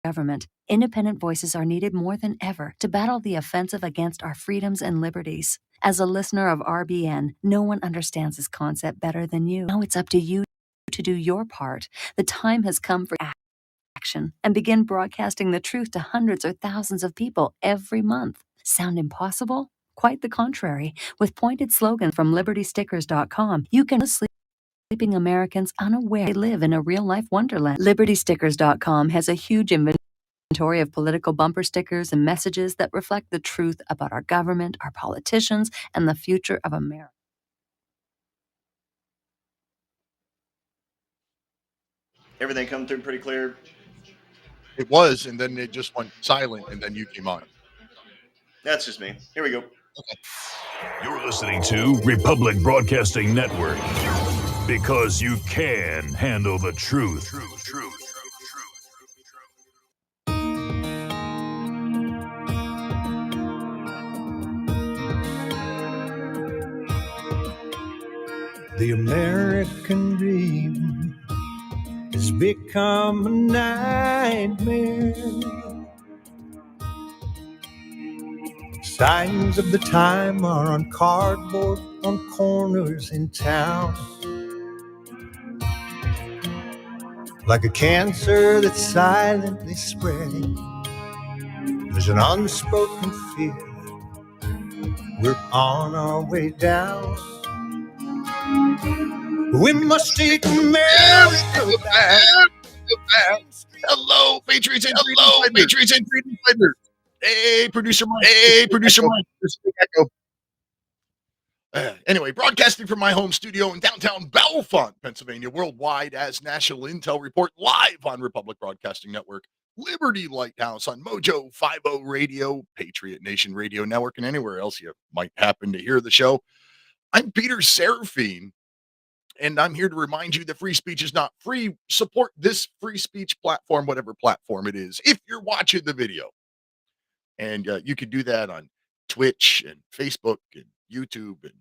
government, independent voices are needed more than ever to battle the offensive against our freedoms and liberties. As a listener of RBN, no one understands this concept better than you. Now it's up to you to do your part. The time has come for action and begin broadcasting the truth to hundreds or thousands of people every month. Sound impossible? Quite the contrary. With pointed slogans from libertystickers.com, you can sleeping Americans unaware they live in a real-life wonderland. libertystickers.com has a huge inventory of political bumper stickers and messages that reflect the truth about our government, our politicians, and the future of America. Everything come through pretty clear. It was, and then it just went silent, and then you came on. That's just me. Here we go. You're listening to Republic Broadcasting Network, because you can handle the truth. The American dream has become a nightmare. Signs of the time are on cardboard on corners in town. Like a cancer that's silently spreading, there's an unspoken fear we're on our way down. We must take America back. Hello, Patriots and freedom fighters. Hey, producer Mike. Anyway, broadcasting from my home studio in downtown Bellefonte, Pennsylvania, worldwide as National Intel Report, live on Republic Broadcasting Network, Liberty Lighthouse on Mojo 50 Radio, Patriot Nation Radio Network, and anywhere else you might happen to hear the show. I'm Peter Seraphine, and I'm here to remind you that free speech is not free. Support this free speech platform, whatever platform it is, if you're watching the video. And you can do that on Twitch and Facebook and YouTube and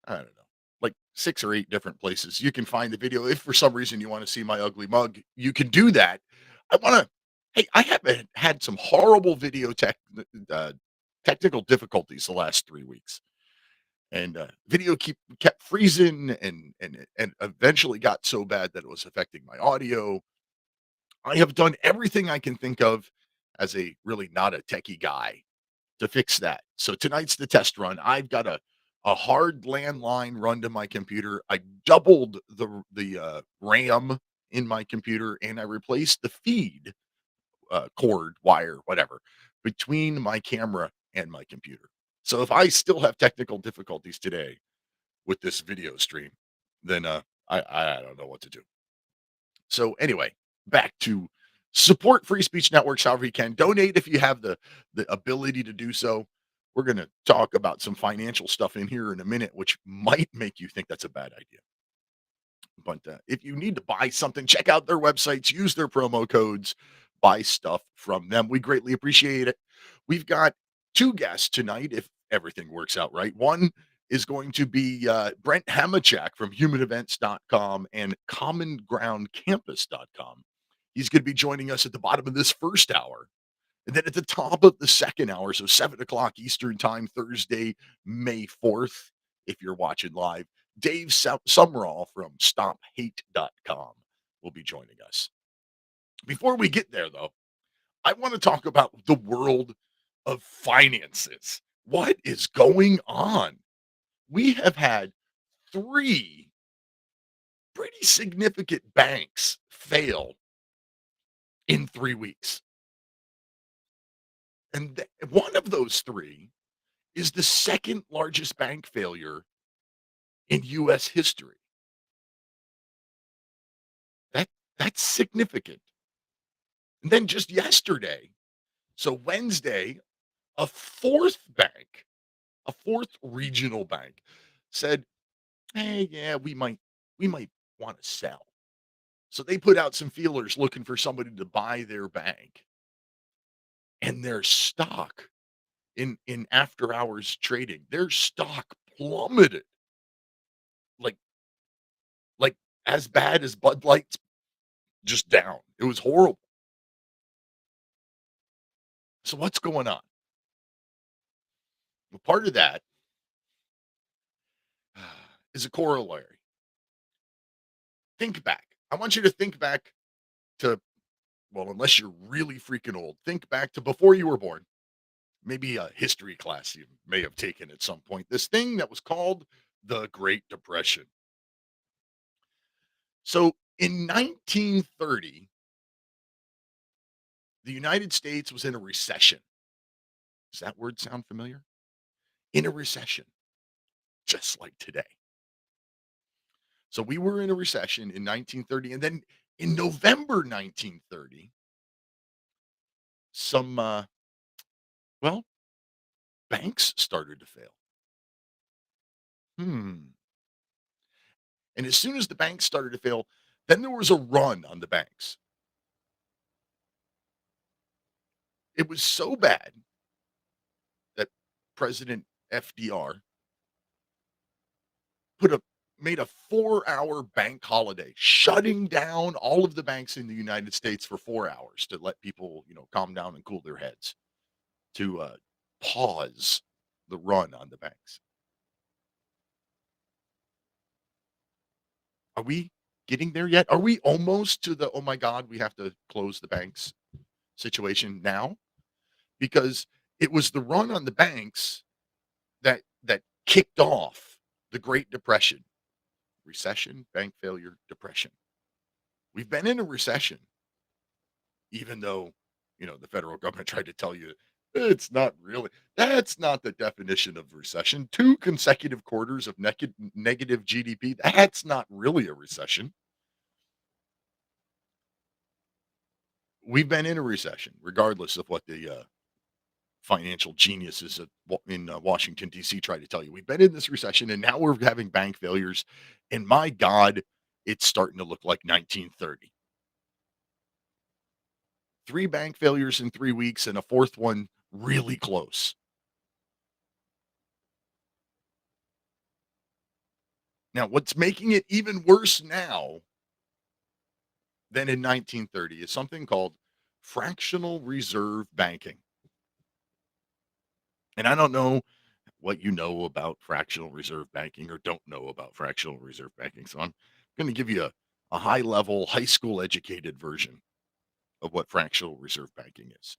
I don't know, like 6 or 8 different places. You can find the video. If for some reason you want to see my ugly mug, you can do that. I have had some horrible video technical difficulties the last 3 weeks. And video kept freezing and eventually got so bad that it was affecting my audio. I have done everything I can think of as a really not a techie guy to fix that. So tonight's the test run. I've got a hard landline run to my computer. I doubled the RAM in my computer, and I replaced the feed cord, wire, whatever, between my camera and my computer. So if I still have technical difficulties today with this video stream, then I don't know what to do. So anyway, back to support free speech networks however you can. Donate if you have the ability to do so. We're going to talk about some financial stuff in here in a minute, which might make you think that's a bad idea. But if you need to buy something, check out their websites, use their promo codes, buy stuff from them. We greatly appreciate it. We've got 2 guests tonight, if everything works out right. One is going to be Brent Hamachek from humanevents.com and commongroundcampus.com. He's going to be joining us at the bottom of this first hour. And then at the top of the second hour, so 7 o'clock Eastern time, Thursday, May 4th, if you're watching live, Dave Sumrall from stophate.com will be joining us. Before we get there, though, I want to talk about the world of finances. What is going on? We have had 3 pretty significant banks fail in 3 weeks. And one of those 3 is the second largest bank failure in U.S. history. That's significant. And then just yesterday, so Wednesday, a 4th bank, a 4th regional bank said, hey, yeah, we might want to sell. So they put out some feelers looking for somebody to buy their bank. And their stock in after hours trading, their stock plummeted. Like as bad as Bud Light's just down. It was horrible. So what's going on? Well, part of that is a corollary. Think back. I want you to think back to, well, unless you're really freaking old, think back to before you were born. Maybe a history class you may have taken at some point. This thing that was called the Great Depression. So in 1930, the United States was in a recession. Does that word sound familiar? In a recession, just like today. So we were in a recession in 1930. And then in November 1930, some, well, banks started to fail. Hmm. And as soon as the banks started to fail, then there was a run on the banks. It was so bad that President FDR put a made a 4-hour bank holiday, shutting down all of the banks in the United States for 4 hours to let people, calm down and cool their heads, to pause the run on the banks. Are we getting there yet? Are we almost to the, "Oh my god, we have to close the banks" situation now? Because it was the run on the banks that kicked off the Great Depression. Recession, bank failure, depression. We've been in a recession, even though, the federal government tried to tell you it's not really. That's not the definition of recession. 2 consecutive quarters of negative GDP, that's not really a recession. We've been in a recession, regardless of what the financial geniuses in Washington, D.C. try to tell you. We've been in this recession, and now we're having bank failures. And my God, it's starting to look like 1930. 3 bank failures in 3 weeks, and a 4th one really close. Now, what's making it even worse now than in 1930 is something called fractional reserve banking. And I don't know what you know about fractional reserve banking or don't know about fractional reserve banking. So I'm going to give you a high level, high school educated version of what fractional reserve banking is.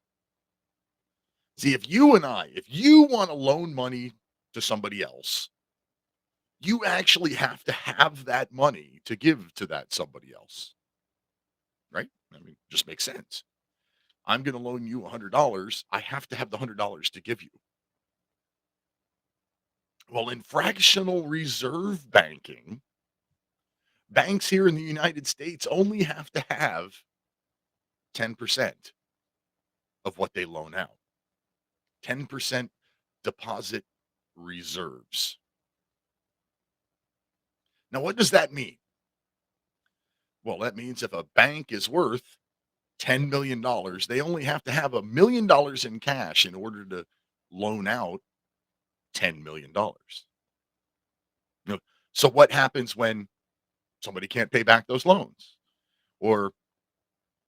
See, if you want to loan money to somebody else, you actually have to have that money to give to that somebody else. Right? I mean, just makes sense. I'm going to loan you $100. I have to have the $100 to give you. Well, in fractional reserve banking, banks here in the United States only have to have 10% of what they loan out. 10% deposit reserves. Now, what does that mean? Well, that means if a bank is worth $10 million, they only have to have $1 million in cash in order to loan out $10 million. So what happens when somebody can't pay back those loans? Or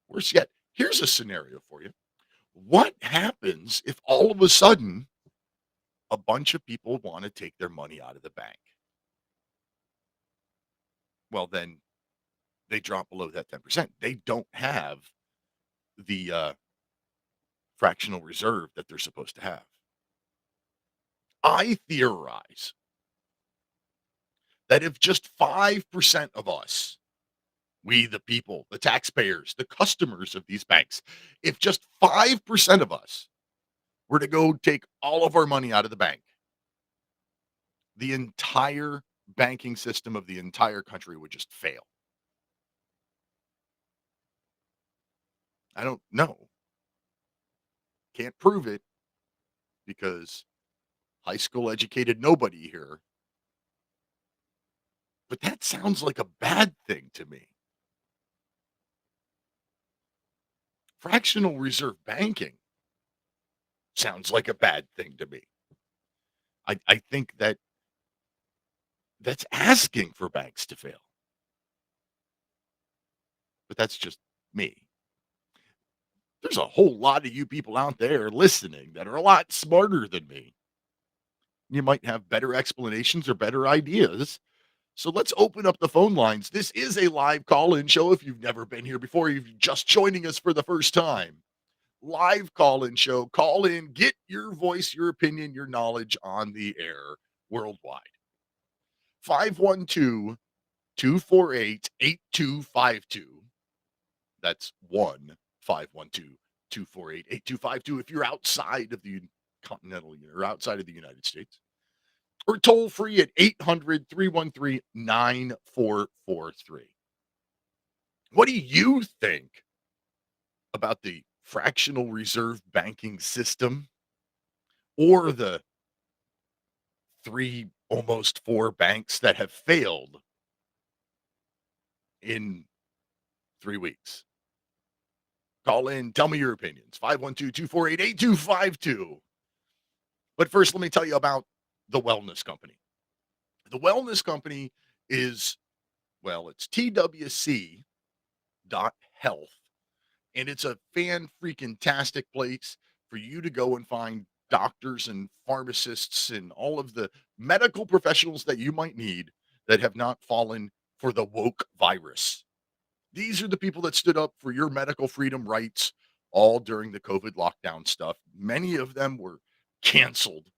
worse yet, here's a scenario for you. What happens if all of a sudden a bunch of people want to take their money out of the bank? Well, then they drop below that 10%. They don't have the fractional reserve that they're supposed to have. I theorize that if just 5% of us, we the people, the taxpayers, the customers of these banks, if just 5% of us were to go take all of our money out of the bank, the entire banking system of the entire country would just fail. I don't know. Can't prove it because high school educated nobody here. But that sounds like a bad thing to me. Fractional reserve banking sounds like a bad thing to me. I think that's asking for banks to fail. But that's just me. There's a whole lot of you people out there listening that are a lot smarter than me. You might have better explanations or better ideas. So let's open up the phone lines. This is a live call-in show. If you've never been here before, you're just joining us for the first time. Live call-in show. Call in, get your voice, your opinion, your knowledge on the air worldwide. 512-248-8252. That's 1-512-248-8252 if you're outside of the continental or outside of the United States. Or toll free at 800-313-9443. What do you think about the fractional reserve banking system or the almost four banks that have failed in 3 weeks? Call in, tell me your opinions. 512-248-8252. But first, let me tell you about the Wellness Company. The Wellness Company is, well, it's TWC.health. And it's a fan-freaking-tastic place for you to go and find doctors and pharmacists and all of the medical professionals that you might need that have not fallen for the woke virus. These are the people that stood up for your medical freedom rights all during the COVID lockdown stuff. Many of them were canceled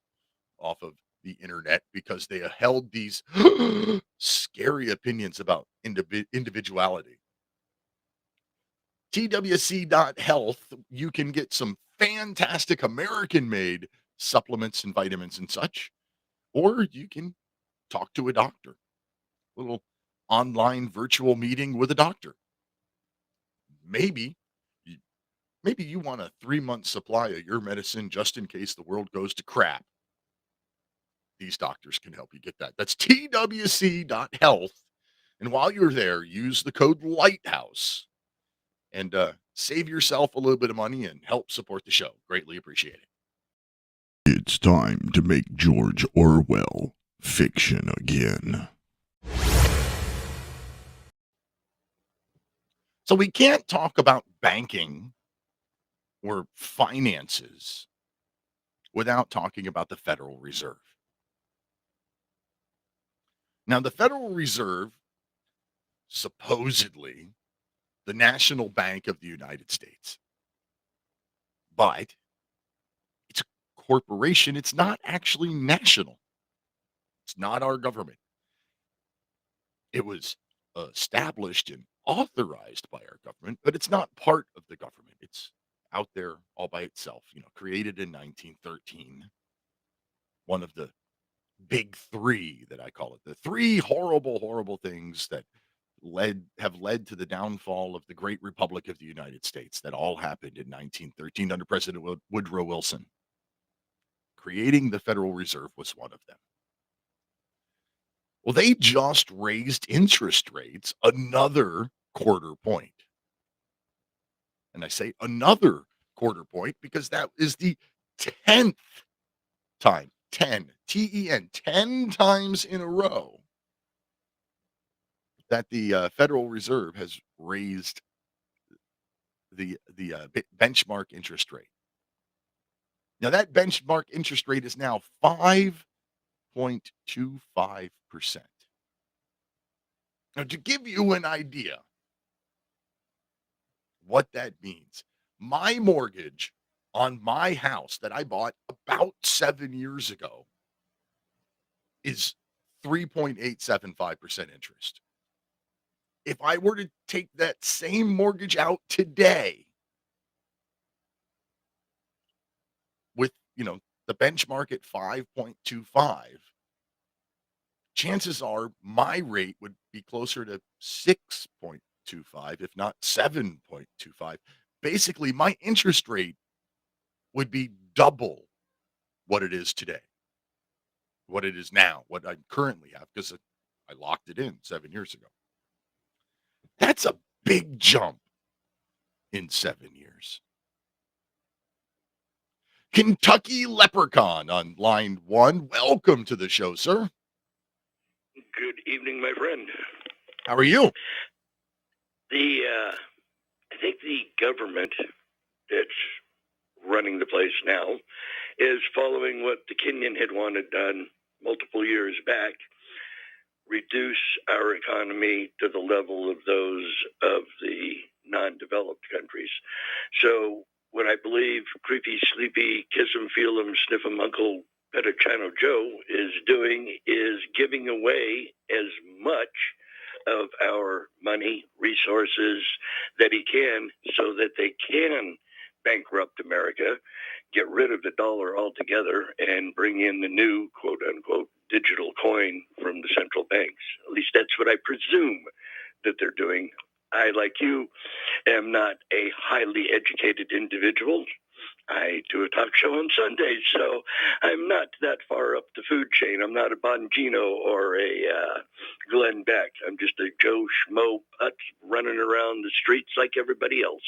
off of the internet because they held these scary opinions about individuality. TWC.health, you can get some fantastic American-made supplements and vitamins and such, or you can talk to a doctor. A little online virtual meeting with a doctor. Maybe you want a 3-month supply of your medicine just in case the world goes to crap. These doctors can help you get that. That's TWC.health. And while you're there, use the code Lighthouse and save yourself a little bit of money and help support the show. Greatly appreciate it. It's time to make George Orwell fiction again. So we can't talk about banking or finances without talking about the Federal Reserve. Now, the Federal Reserve, supposedly the National Bank of the United States, but it's a corporation. It's not actually national. It's not our government. It was established and authorized by our government, but it's not part of the government. It's out there all by itself, created in 1913. One of the big three that I call it, the three horrible, horrible things that have led to the downfall of the great Republic of the United States that all happened in 1913 under President Woodrow Wilson. Creating the Federal Reserve was one of them. Well, they just raised interest rates another quarter point. And I say another quarter point because that is the 10th time, 10, T-E-N, 10 times in a row that the Federal Reserve has raised the benchmark interest rate. Now, that benchmark interest rate is now 5.25%. Now, to give you an idea what that means, my mortgage on my house that I bought about 7 years ago is 3.875% interest. If I were to take that same mortgage out today with, the benchmark at 5.25, chances are my rate would be closer to 6.25, if not 7.25. Basically, my interest rate would be double what it is today, what it is now, what I currently have, because I locked it in 7 years ago. That's a big jump in 7 years. Kentucky Leprechaun on line 1. Welcome to the show, sir. Good evening, my friend. How are you? I think the government that's running the place now, is following what the Kenyan had wanted done multiple years back, reduce our economy to the level of those of the non-developed countries. So what I believe creepy, sleepy, kiss 'em, feel 'em, sniff 'em, Uncle Fettuccino Joe is doing is giving away as much of our money, resources that he can so that they can bankrupt America, get rid of the dollar altogether, and bring in the new, quote unquote, digital coin from the central banks. At least that's what I presume that they're doing. I, like you, am not a highly educated individual. I do a talk show on Sundays, so I'm not that far up the food chain. I'm not a Bongino or a Glenn Beck. I'm just a Joe Schmo putz running around the streets like everybody else.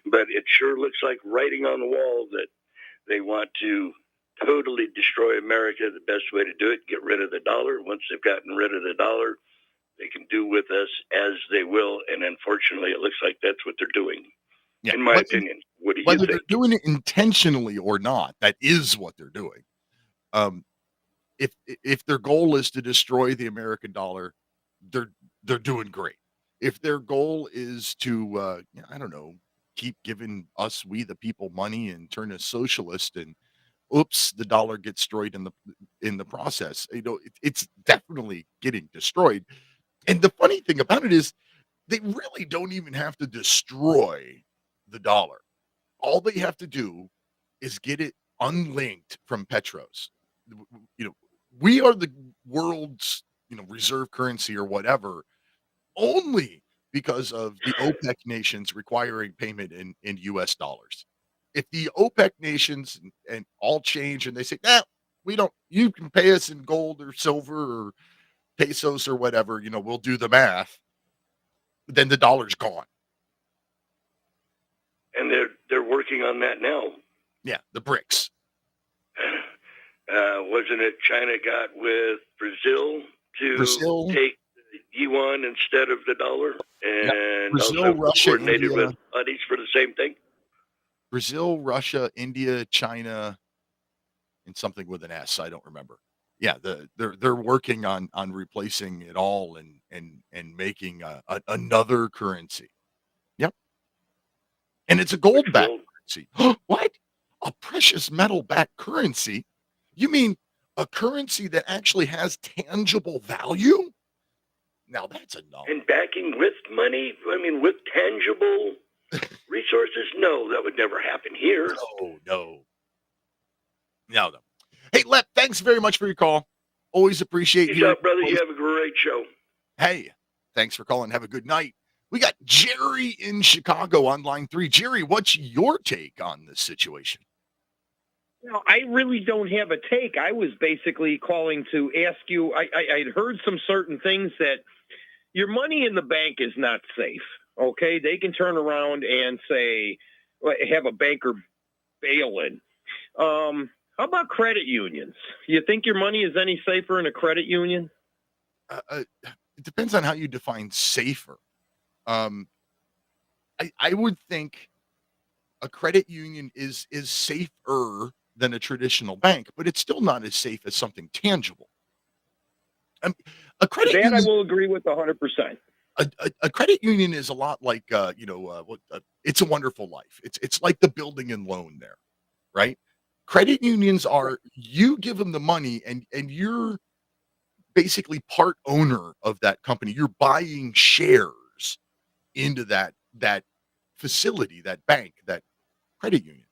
But it sure looks like writing on the wall that they want to totally destroy America. The best way to do it, get rid of the dollar. Once they've gotten rid of the dollar, they can do with us as they will. And unfortunately, it looks like that's what they're doing. Yeah. In my opinion. What do you Whether think? they're doing it intentionally or not, that is what they're doing. If their goal is to destroy the American dollar, they're doing great. If their goal is to I don't know, keep giving we the people money and turn us socialist, and oops, the dollar gets destroyed in the process. It's definitely getting destroyed. And the funny thing about it is they really don't even have to destroy the dollar. All they have to do is get it unlinked from Petros. We are the world's, reserve currency or whatever, only because of the OPEC nations requiring payment in US dollars. If the OPEC nations and all change and they say, we don't, you can pay us in gold or silver or pesos or whatever, we'll do the math, then the dollar's gone. And they're working on that now. Yeah, the BRICS. Wasn't it China got with Brazil to take the yuan instead of the dollar? And Brazil, also Russia, coordinated India. with buddies for the same thing? Brazil, Russia, India, China, and something with an S. I don't remember. Yeah, they're working on replacing it all and making another currency. Yep, and it's a gold-backed currency. What? A precious metal-backed currency? You mean a currency that actually has tangible value? Now that's a no. And backing with money? I mean, with tangible resources? No, that would never happen here. No. Hey, Lep, thanks very much for your call. Always appreciate you. Brother. You have a great show. Hey, thanks for calling. Have a good night. We got Jerry in Chicago on line 3. Jerry, what's your take on this situation? I really don't have a take. I was basically calling to ask you, I'd heard some certain things that your money in the bank is not safe, okay? They can turn around and say, have a banker bail in. How about credit unions? You think your money is any safer in a credit union? It depends on how you define safer. I would think a credit union is safer than a traditional bank, but it's still not as safe as something tangible. A credit union, I will agree with 100%. A credit union is a lot like It's a Wonderful Life. It's like the building and loan there, right? Credit unions are, you give them the money and you're basically part owner of that company. You're buying shares into that facility, that bank, that credit union.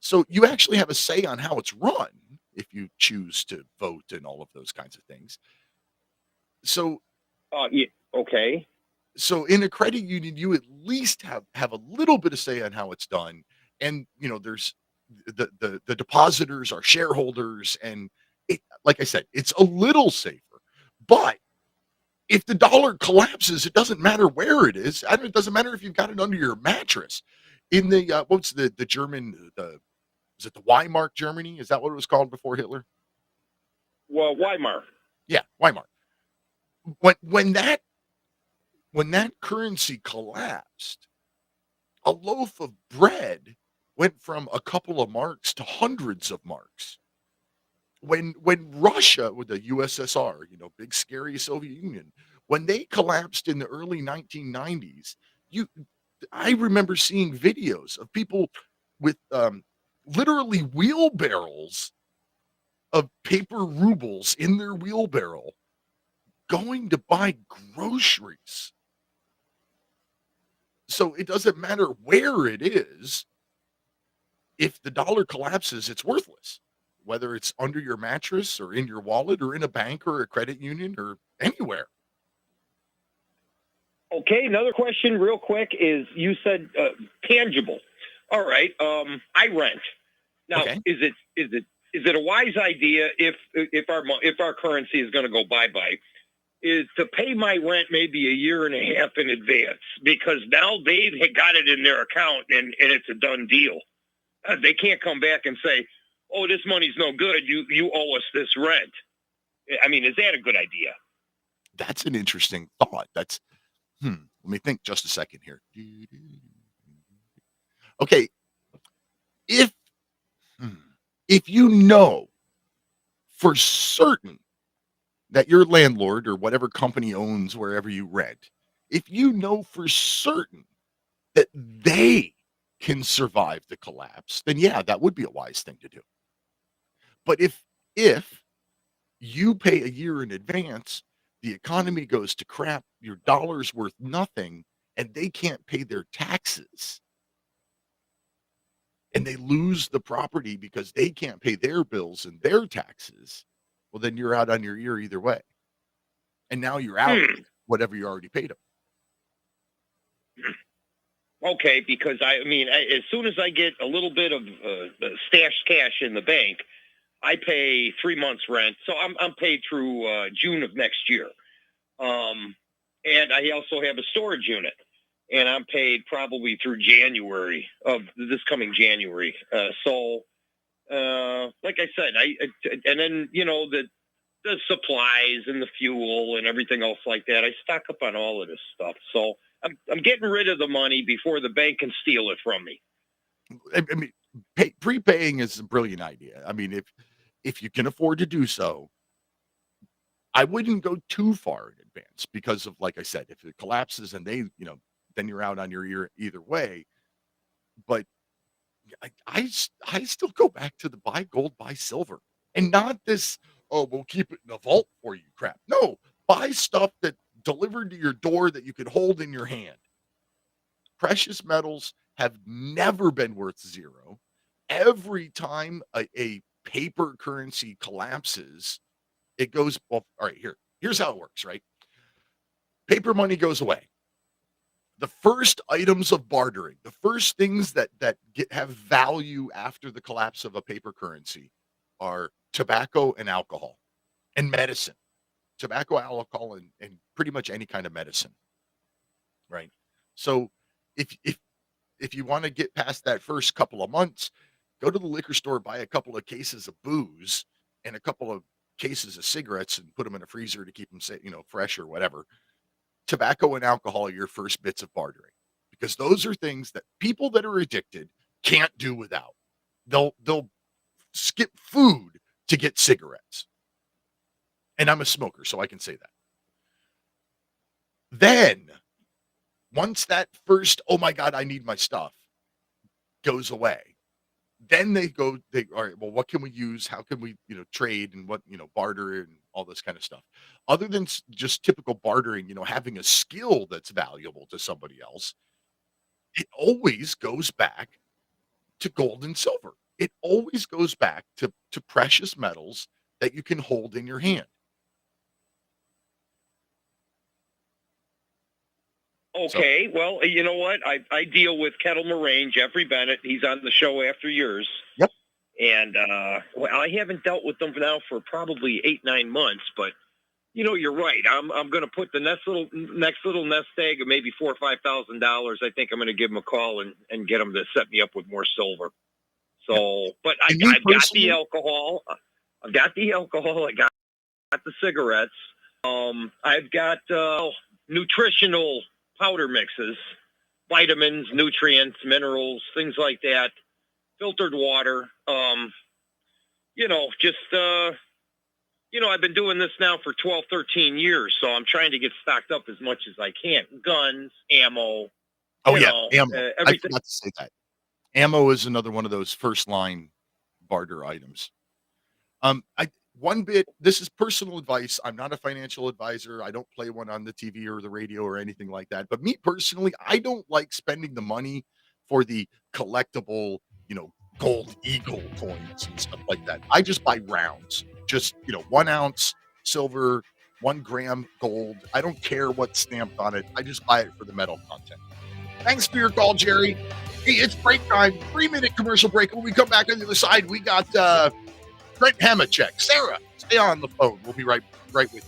So you actually have a say on how it's run if you choose to vote and all of those kinds of things. So, yeah, okay. So in a credit union, you at least have a little bit of say on how it's done. And, there's the depositors are shareholders. And like I said, it's a little safer. But if the dollar collapses, it doesn't matter where it is. It doesn't matter if you've got it under your mattress. In the, what's the German, is it the Weimar Germany? Is that what it was called before Hitler? Well, Weimar. Yeah, Weimar. When that currency collapsed, a loaf of bread went from a couple of marks to hundreds of marks. When Russia with the USSR, big scary Soviet Union, when they collapsed in the early 1990s, you I remember seeing videos of people with literally wheelbarrows of paper rubles in their wheelbarrow going to buy groceries. So it doesn't matter where it is. If the dollar collapses, it's worthless, whether it's under your mattress or in your wallet or in a bank or a credit union or anywhere. Okay, another question real quick is you said tangible. All right, I rent. Now, Okay. is it a wise idea if our currency is going to go bye-bye is to pay my rent maybe a year and a half in advance, because now they've got it in their account and it's a done deal. They can't come back and say, oh, this money's no good. You owe us this rent. I mean, is that a good idea? That's an interesting thought. Let me think just a second here. Okay. If you know for certain that your landlord or whatever company owns wherever you rent, if you know for certain that they can survive the collapse, then yeah, that would be a wise thing to do. But if you pay a year in advance, the economy goes to crap, your dollar's worth nothing, and they can't pay their taxes. And they lose the property because they can't pay their bills and their taxes. Well, then you're out on your ear either way. And now you're out whatever you already paid them. Okay, because as soon as I get a little bit of stashed cash in the bank, I pay 3 months rent, so I'm paid through June of next year. And I also have a storage unit, and I'm paid probably through January of this coming January. So, like I said, and then the supplies and the fuel and everything else like that. I stock up on all of this stuff, so I'm getting rid of the money before the bank can steal it from me. I mean, prepaying is a brilliant idea. I mean, if you can afford to do so, I wouldn't go too far in advance because of, like I said, if it collapses and they, then you're out on your ear either way. But I still go back to the buy gold, buy silver, and not this, oh, we'll keep it in the vault for you crap. No, buy stuff that delivered to your door that you could hold in your hand. Precious metals have never been worth zero. Every time a paper currency collapses, it goes, well, all right, here's how it works, right? Paper money goes away. The first items of bartering, the first things that have value after the collapse of a paper currency are tobacco and alcohol and medicine. Tobacco, alcohol, and pretty much any kind of medicine, right? So if you want to get past that first couple of months, go to the liquor store, buy a couple of cases of booze and a couple of cases of cigarettes and put them in a freezer to keep them, fresh or whatever. Tobacco and alcohol are your first bits of bartering, because those are things that people that are addicted can't do without. They'll skip food to get cigarettes. And I'm a smoker, so I can say that. Then once that first, oh my God, I need my stuff goes away, then all right, well, what can we use? How can we, trade and what, barter and all this kind of stuff. Other than just typical bartering, having a skill that's valuable to somebody else, it always goes back to gold and silver. It always goes back to precious metals that you can hold in your hand. Okay, well, you know what? I deal with Kettle Moraine, Jeffrey Bennett. He's on the show after yours. Yep. And I haven't dealt with them now for probably 8-9 months, but you're right. I'm going to put the next little nest egg of maybe $4,000 or $5,000. I think I'm going to give them a call and get them to set me up with more silver. So, but I've got the alcohol. I've got the alcohol. I got the cigarettes. I've got nutritional powder mixes, vitamins, nutrients, minerals, things like that. filtered water. I've been doing this now for 12, 13 years, so I'm trying to get stocked up as much as I can. Guns, ammo. Ammo. I Everything. forgot to say that. Ammo is another one of those first line barter items. This is personal advice. I'm not a financial advisor. I don't play one on the TV or the radio or anything like that. But me personally, I don't like spending the money for the collectible, gold eagle coins and stuff like that. I just buy rounds, just, 1 ounce silver, 1 gram gold. I don't care what's stamped on it. I just buy it for the metal content. Thanks for your call, Jerry. Hey, it's break time. 3-minute commercial break. When we come back on the other side, we got Brent Hamachek. Sarah, stay on the phone. We'll be right with you.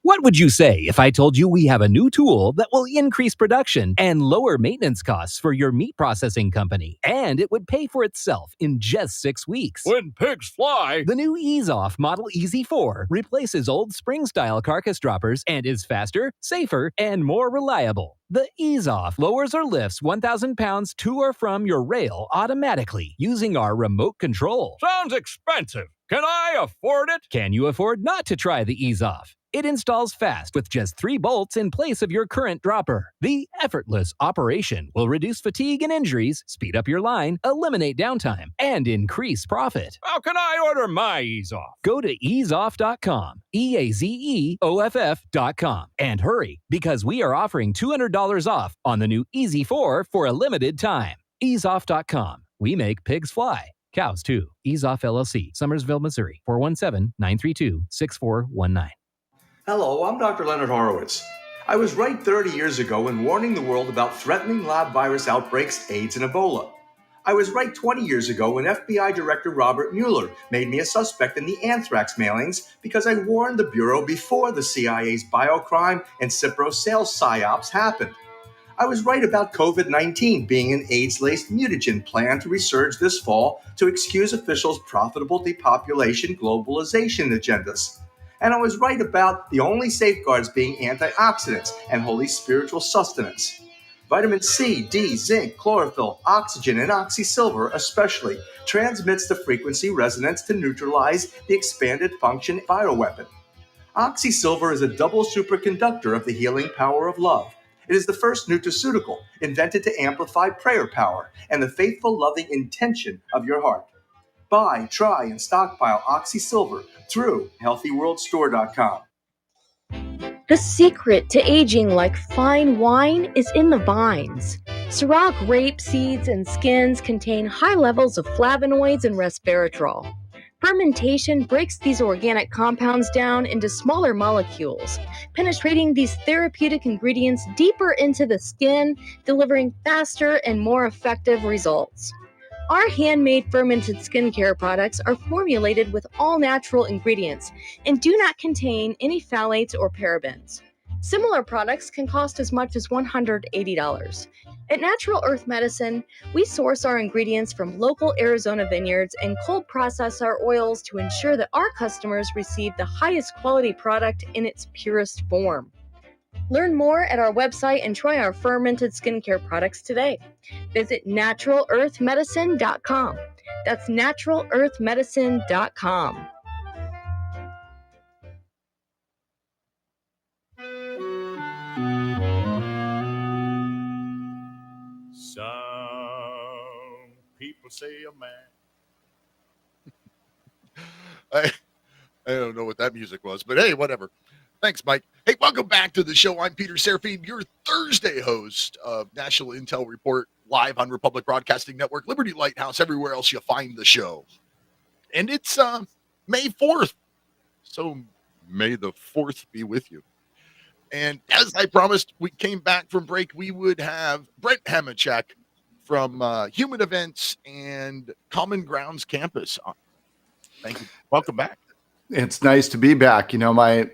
What would you say if I told you we have a new tool that will increase production and lower maintenance costs for your meat processing company? And it would pay for itself in just 6 weeks. When pigs fly! The new Ease Off Model EZ4 replaces old spring-style carcass droppers and is faster, safer, and more reliable. The Ease Off lowers or lifts 1,000 pounds to or from your rail automatically using our remote control. Sounds expensive. Can I afford it? Can you afford not to try the Ease Off? It installs fast with just 3 bolts in place of your current dropper. The effortless operation will reduce fatigue and injuries, speed up your line, eliminate downtime, and increase profit. How can I order my Ease Off? Go to easeoff.com, EAZEOFF.com, and hurry because we are offering $200 off on the new EZ4 for a limited time. Easeoff.com. We make pigs fly. Cows too. Ease Off LLC, Summersville, Missouri, 417-932-6419. Hello, I'm Dr. Leonard Horowitz. I was right 30 years ago in warning the world about threatening lab virus outbreaks, AIDS, and Ebola. I was right 20 years ago when FBI Director Robert Mueller made me a suspect in the anthrax mailings because I warned the Bureau before the CIA's biocrime and Cipro sales psyops happened. I was right about COVID-19 being an AIDS-laced mutagen planned to resurge this fall to excuse officials' profitable depopulation globalization agendas. And I was right about the only safeguards being antioxidants and holy spiritual sustenance. Vitamin C, D, zinc, chlorophyll, oxygen, and oxysilver especially transmits the frequency resonance to neutralize the expanded function bioweapon. Oxysilver is a double superconductor of the healing power of love. It is the first nutraceutical invented to amplify prayer power and the faithful, loving intention of your heart. Buy, try, and stockpile Oxysilver through HealthyWorldStore.com. The secret to aging like fine wine is in the vines. Syrah grape seeds and skins contain high levels of flavonoids and resveratrol. Fermentation breaks these organic compounds down into smaller molecules, penetrating these therapeutic ingredients deeper into the skin, delivering faster and more effective results. Our handmade fermented skincare products are formulated with all natural ingredients and do not contain any phthalates or parabens. Similar products can cost as much as $180. At Natural Earth Medicine, we source our ingredients from local Arizona vineyards and cold process our oils to ensure that our customers receive the highest quality product in its purest form. Learn more at our website and try our fermented skincare products today. Visit NaturalEarthMedicine.com. That's NaturalEarthMedicine.com. Some people say a I man. don't know what that music was, but hey, whatever. Thanks, Mike. Hey, welcome back to the show. I'm Peter Serafine, your Thursday host of National Intel Report, live on Republic Broadcasting Network, Liberty Lighthouse, everywhere else you find the show. And it's May 4th, so may the 4th be with you. And as I promised, we came back from break, we would have Brent Hamachek from Human Events and Common Grounds Campus. Thank you. Welcome back. It's nice to be back. You know, my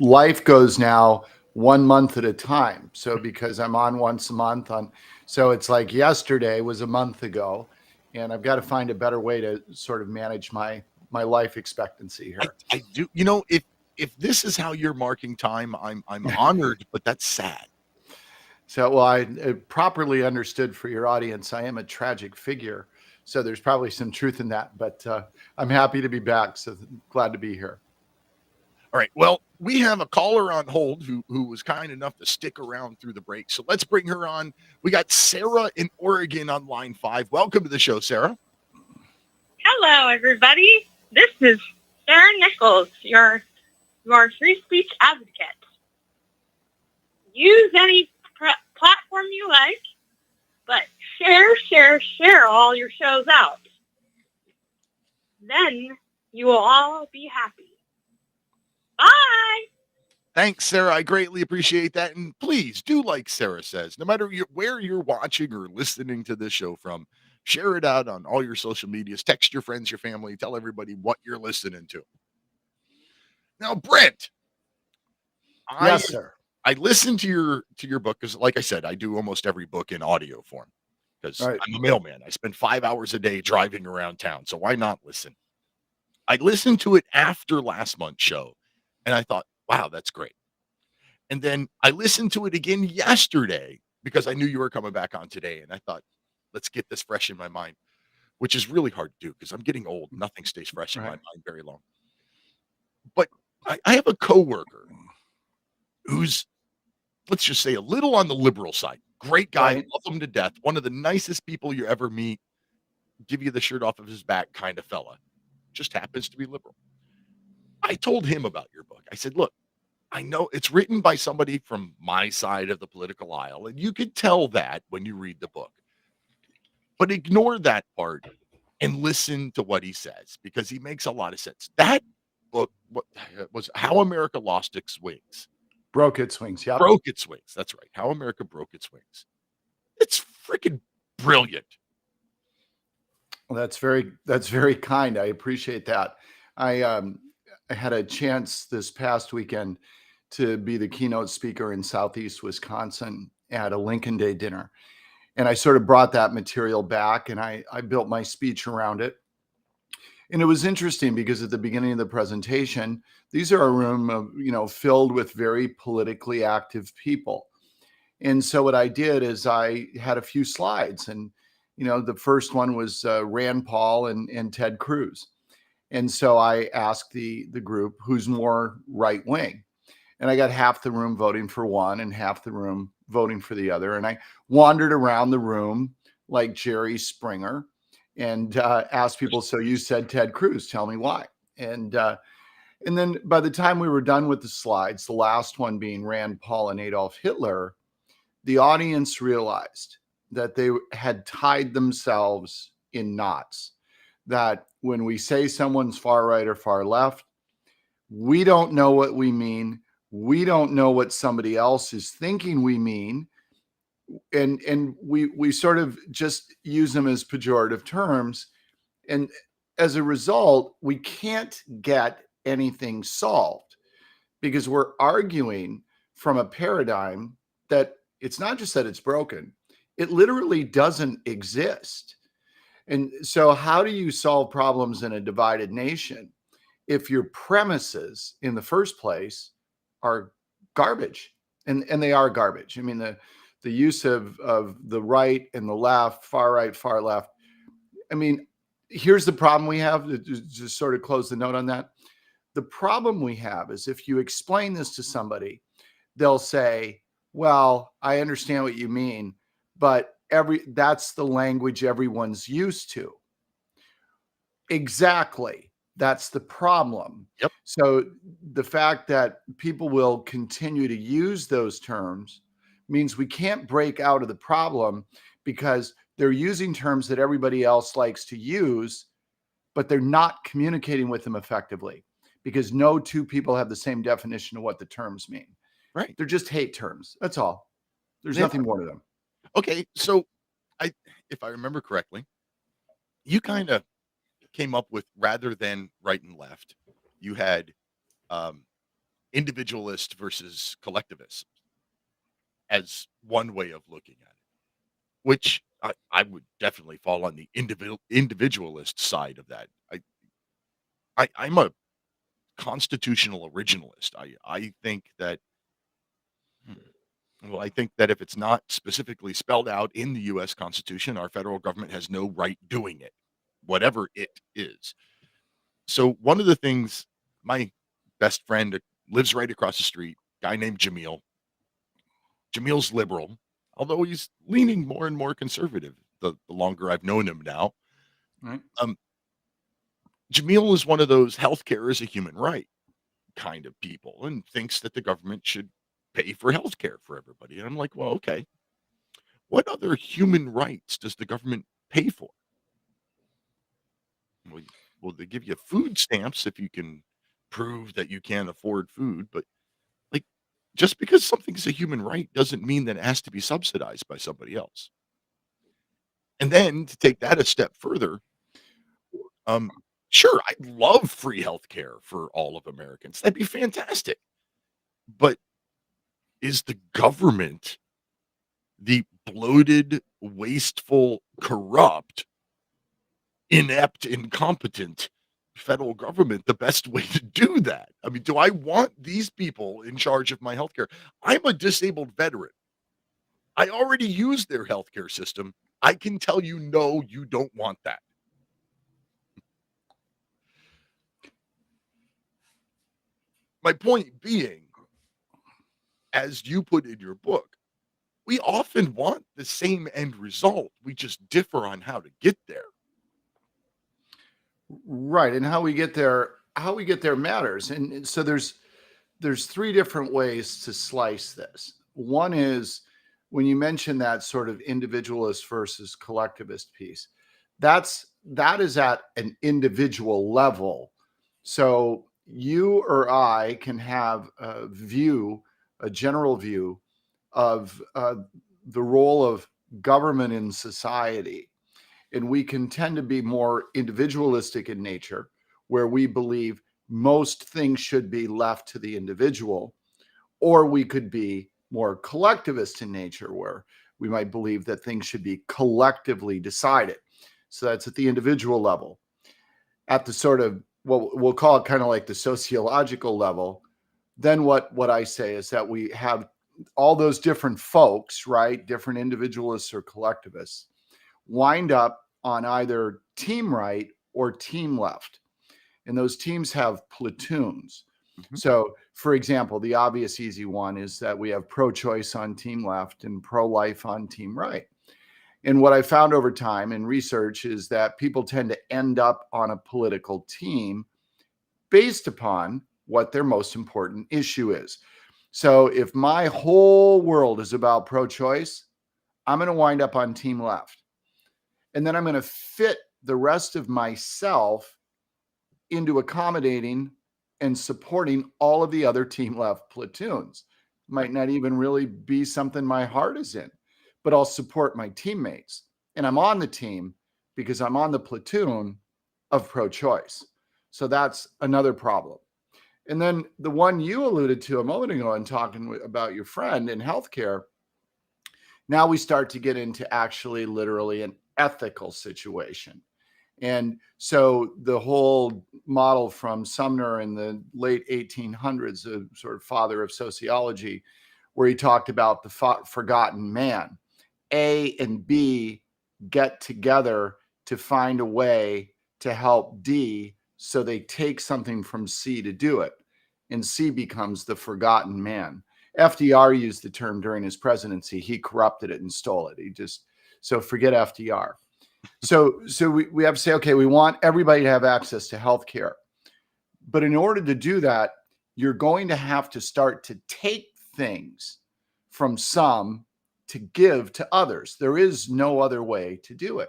life goes now 1 month at a time. So because I'm on once a month so it's like yesterday was a month ago, and I've got to find a better way to sort of manage my life expectancy here. I do. You know, if if this is how you're marking time, I'm honored, but that's sad. So, well, I properly understood for your audience, I am a tragic figure. So there's probably some truth in that, but I'm happy to be back. So glad to be here. All right. Well, we have a caller on hold who was kind enough to stick around through the break. So let's bring her on. We got Sarah in Oregon on line 5. Welcome to the show, Sarah. Hello, everybody. This is Sarah Nichols, your free speech advocate. Use any platform you like, but share all your shows out. Then you will all be happy. Bye. Thanks, Sarah. I greatly appreciate that. And please do, like Sarah says, no matter where you're watching or listening to this show from, share it out on all your social medias. Text your friends, your family. Tell everybody what you're listening to. Now, Brent. Yes, sir. I listened to your book because, like I said, I do almost every book in audio form because I'm a mailman. I spend 5 hours a day driving around town. So why not listen? I listened to it after last month's show, and I thought, wow, that's great. And then I listened to it again yesterday because I knew you were coming back on today. And I thought, let's get this fresh in my mind, which is really hard to do because I'm getting old. Nothing stays fresh in my mind very long. But I have a coworker who's, let's just say, a little on the liberal side. Great guy, love him to death. One of the nicest people you ever meet. Give you the shirt off of his back kind of fella. Just happens to be liberal. I told him about your book. I said, look, I know it's written by somebody from my side of the political aisle, and you could tell that when you read the book. But ignore that part and listen to what he says because he makes a lot of sense. That book was How America Lost Its Wings. Broke its wings. Yeah. Broke its wings. That's right. How America Broke Its Wings. It's freaking brilliant. Well, that's very kind. I appreciate that. I had a chance this past weekend to be the keynote speaker in Southeast Wisconsin at a Lincoln Day dinner. And I sort of brought that material back and I built my speech around it. And it was interesting because at the beginning of the presentation, these are a room of, filled with very politically active people. And so what I did is I had a few slides and, the first one was Rand Paul and Ted Cruz. And so I asked the group who's more right wing. And I got half the room voting for one and half the room voting for the other. And I wandered around the room like Jerry Springer and asked people, so you said Ted Cruz, tell me why. And then by the time we were done with the slides, the last one being Rand Paul and Adolf Hitler, the audience realized that they had tied themselves in knots. That when we say someone's far right or far left, we don't know what we mean. We don't know what somebody else is thinking we mean. And we sort of just use them as pejorative terms. And as a result, we can't get anything solved because we're arguing from a paradigm that it's not just that it's broken, it literally doesn't exist. And so how do you solve problems in a divided nation if your premises in the first place are garbage? And they are garbage. I mean, the use of the right and the left, far right, far left. I mean, here's the problem we have, to just sort of close the note on that. The problem we have is if you explain this to somebody, they'll say, well, I understand what you mean, but that's the language everyone's used to. Exactly. That's the problem. Yep. So the fact that people will continue to use those terms means we can't break out of the problem because they're using terms that everybody else likes to use, but they're not communicating with them effectively because no two people have the same definition of what the terms mean. Right. They're just hate terms. That's all. There's nothing more to them. Okay. So if I remember correctly, you kind of came up with, rather than right and left, you had individualist versus collectivist as one way of looking at it, which I would definitely fall on the individualist side of that. I'm a constitutional originalist. I think that I think that if it's not specifically spelled out in the U.S. Constitution, our federal government has no right doing it, whatever it is. So one of the things, my best friend lives right across the street, guy named Jamil. Jamil's liberal, although he's leaning more and more conservative the longer I've known him now. Right. Jamil is one of those healthcare is a human right kind of people and thinks that the government should pay for healthcare for everybody. And I'm like, well, okay. What other human rights does the government pay for? Well, they give you food stamps if you can prove that you can't afford food, but like just because something's a human right doesn't mean that it has to be subsidized by somebody else. And then to take that a step further, sure, I'd love free healthcare for all of Americans. That'd be fantastic. But is the government, the bloated, wasteful, corrupt, inept, incompetent federal government, the best way to do that? I mean, do I want these people in charge of my healthcare? I'm a disabled veteran. I already use their healthcare system. I can tell you, no, you don't want that. My point being, as you put in your book, we often want the same end result. We just differ on how to get there. Right. And how we get there matters. And so there's three different ways to slice this. One is when you mention that sort of individualist versus collectivist piece, that is at an individual level. So you or I can have a general view of the role of government in society. And we can tend to be more individualistic in nature, where we believe most things should be left to the individual, or we could be more collectivist in nature, where we might believe that things should be collectively decided. So that's at the individual level. At the sort of, well, we'll call it kind of like the sociological level, then what I say is that we have all those different folks, right? Different individualists or collectivists wind up on either team right or team left. And those teams have platoons. Mm-hmm. So, for example, the obvious easy one is that we have pro-choice on team left and pro-life on team right. And what I found over time in research is that people tend to end up on a political team based upon what their most important issue is. So if my whole world is about pro-choice, I'm going to wind up on team left. And then I'm going to fit the rest of myself into accommodating and supporting all of the other team left platoons. Might not even really be something my heart is in, but I'll support my teammates. And I'm on the team because I'm on the platoon of pro-choice. So that's another problem. And then the one you alluded to a moment ago in talking about your friend in healthcare, now we start to get into actually literally an ethical situation. And so the whole model from Sumrall in the late 1800s, a sort of father of sociology, where he talked about the forgotten man. A and B get together to find a way to help D, so they take something from C to do it. And C becomes the forgotten man. FDR used the term during his presidency. He corrupted it and stole it. So forget FDR. So we have to say, okay, we want everybody to have access to healthcare. But in order to do that, you're going to have to start to take things from some to give to others. There is no other way to do it.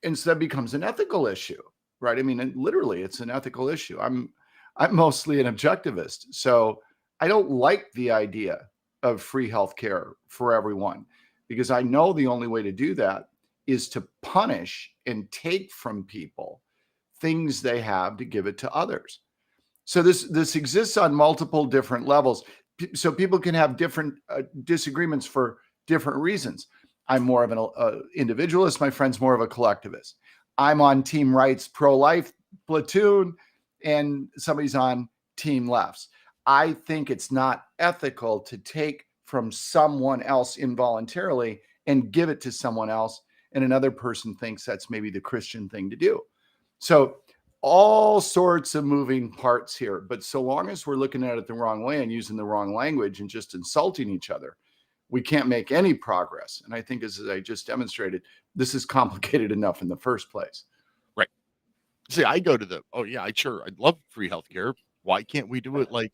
And so that becomes an ethical issue, right? I mean, literally, it's an ethical issue. I'm mostly an objectivist, so I don't like the idea of free healthcare for everyone, because I know the only way to do that is to punish and take from people things they have to give it to others. So this exists on multiple different levels. So people can have different disagreements for different reasons. I'm more of an individualist. My friend's more of a collectivist. I'm on team rights, pro-life platoon. and somebody's on team left's. I think it's not ethical to take from someone else involuntarily and give it to someone else, and another person thinks that's maybe the Christian thing to do. So all sorts of moving parts here, but so long as we're looking at it the wrong way and using the wrong language and just insulting each other, we can't make any progress. And I think, as I just demonstrated, this is complicated enough in the first place. Right. See, I go to the, I'd love free healthcare. Why can't we do it like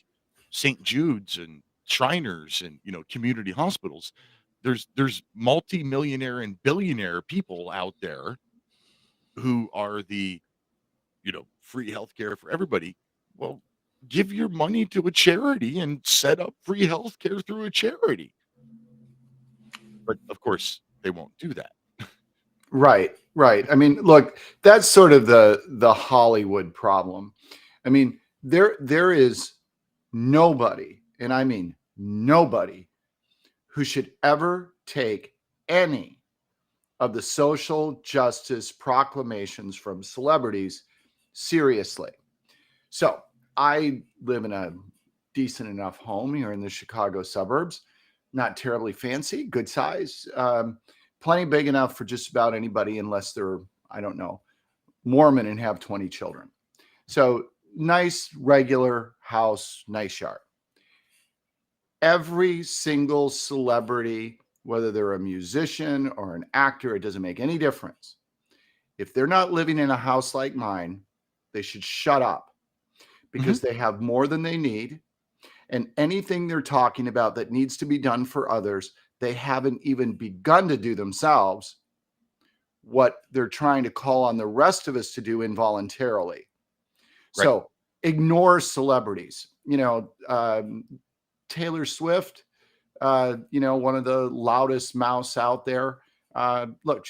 St. Jude's and Shriners and, community hospitals? There's multi-millionaire and billionaire people out there who are the, free healthcare for everybody. Well, give your money to a charity and set up free healthcare through a charity. But of course, they won't do that. Right. I mean, look, that's sort of the Hollywood problem. I mean, there is nobody, and I mean nobody, who should ever take any of the social justice proclamations from celebrities seriously. So I live in a decent enough home here in the Chicago suburbs, not terribly fancy, good size, plenty big enough for just about anybody, unless they're, I don't know, Mormon and have 20 children. So nice, regular house, nice yard. Every single celebrity, whether they're a musician or an actor, it doesn't make any difference. If they're not living in a house like mine, they should shut up, because they have more than they need. And anything they're talking about that needs to be done for others, they haven't even begun to do themselves what they're trying to call on the rest of us to do involuntarily. Right. So ignore celebrities. Taylor Swift, one of the loudest mouths out there. Look,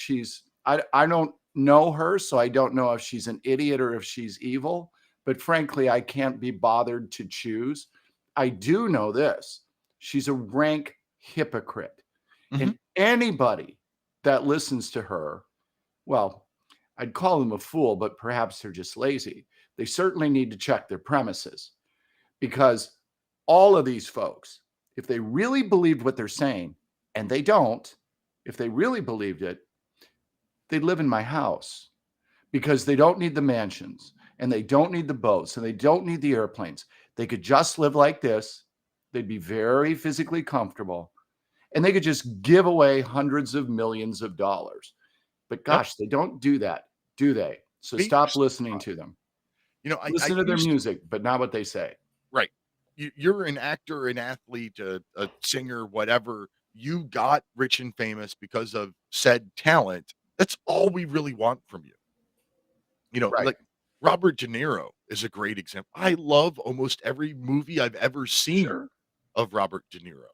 I don't know her, so I don't know if she's an idiot or if she's evil, but frankly, I can't be bothered to choose. I do know this: she's a rank hypocrite. And anybody that listens to her, well, I'd call them a fool, but perhaps they're just lazy. They certainly need to check their premises, because all of these folks, if they really believed what they're saying, and they don't, if they really believed it, they'd live in my house, because they don't need the mansions, and they don't need the boats, and they don't need the airplanes. They could just live like this. They'd be very physically comfortable, and they could just give away hundreds of millions of dollars. But gosh, they don't do that, do they? So stop listening to them. Listen to their music, but not what they say. Right. You're an actor, an athlete, a singer, whatever. You got rich and famous because of said talent. That's all we really want from you. Like Robert De Niro is a great example. I love almost every movie I've ever seen of Robert De Niro.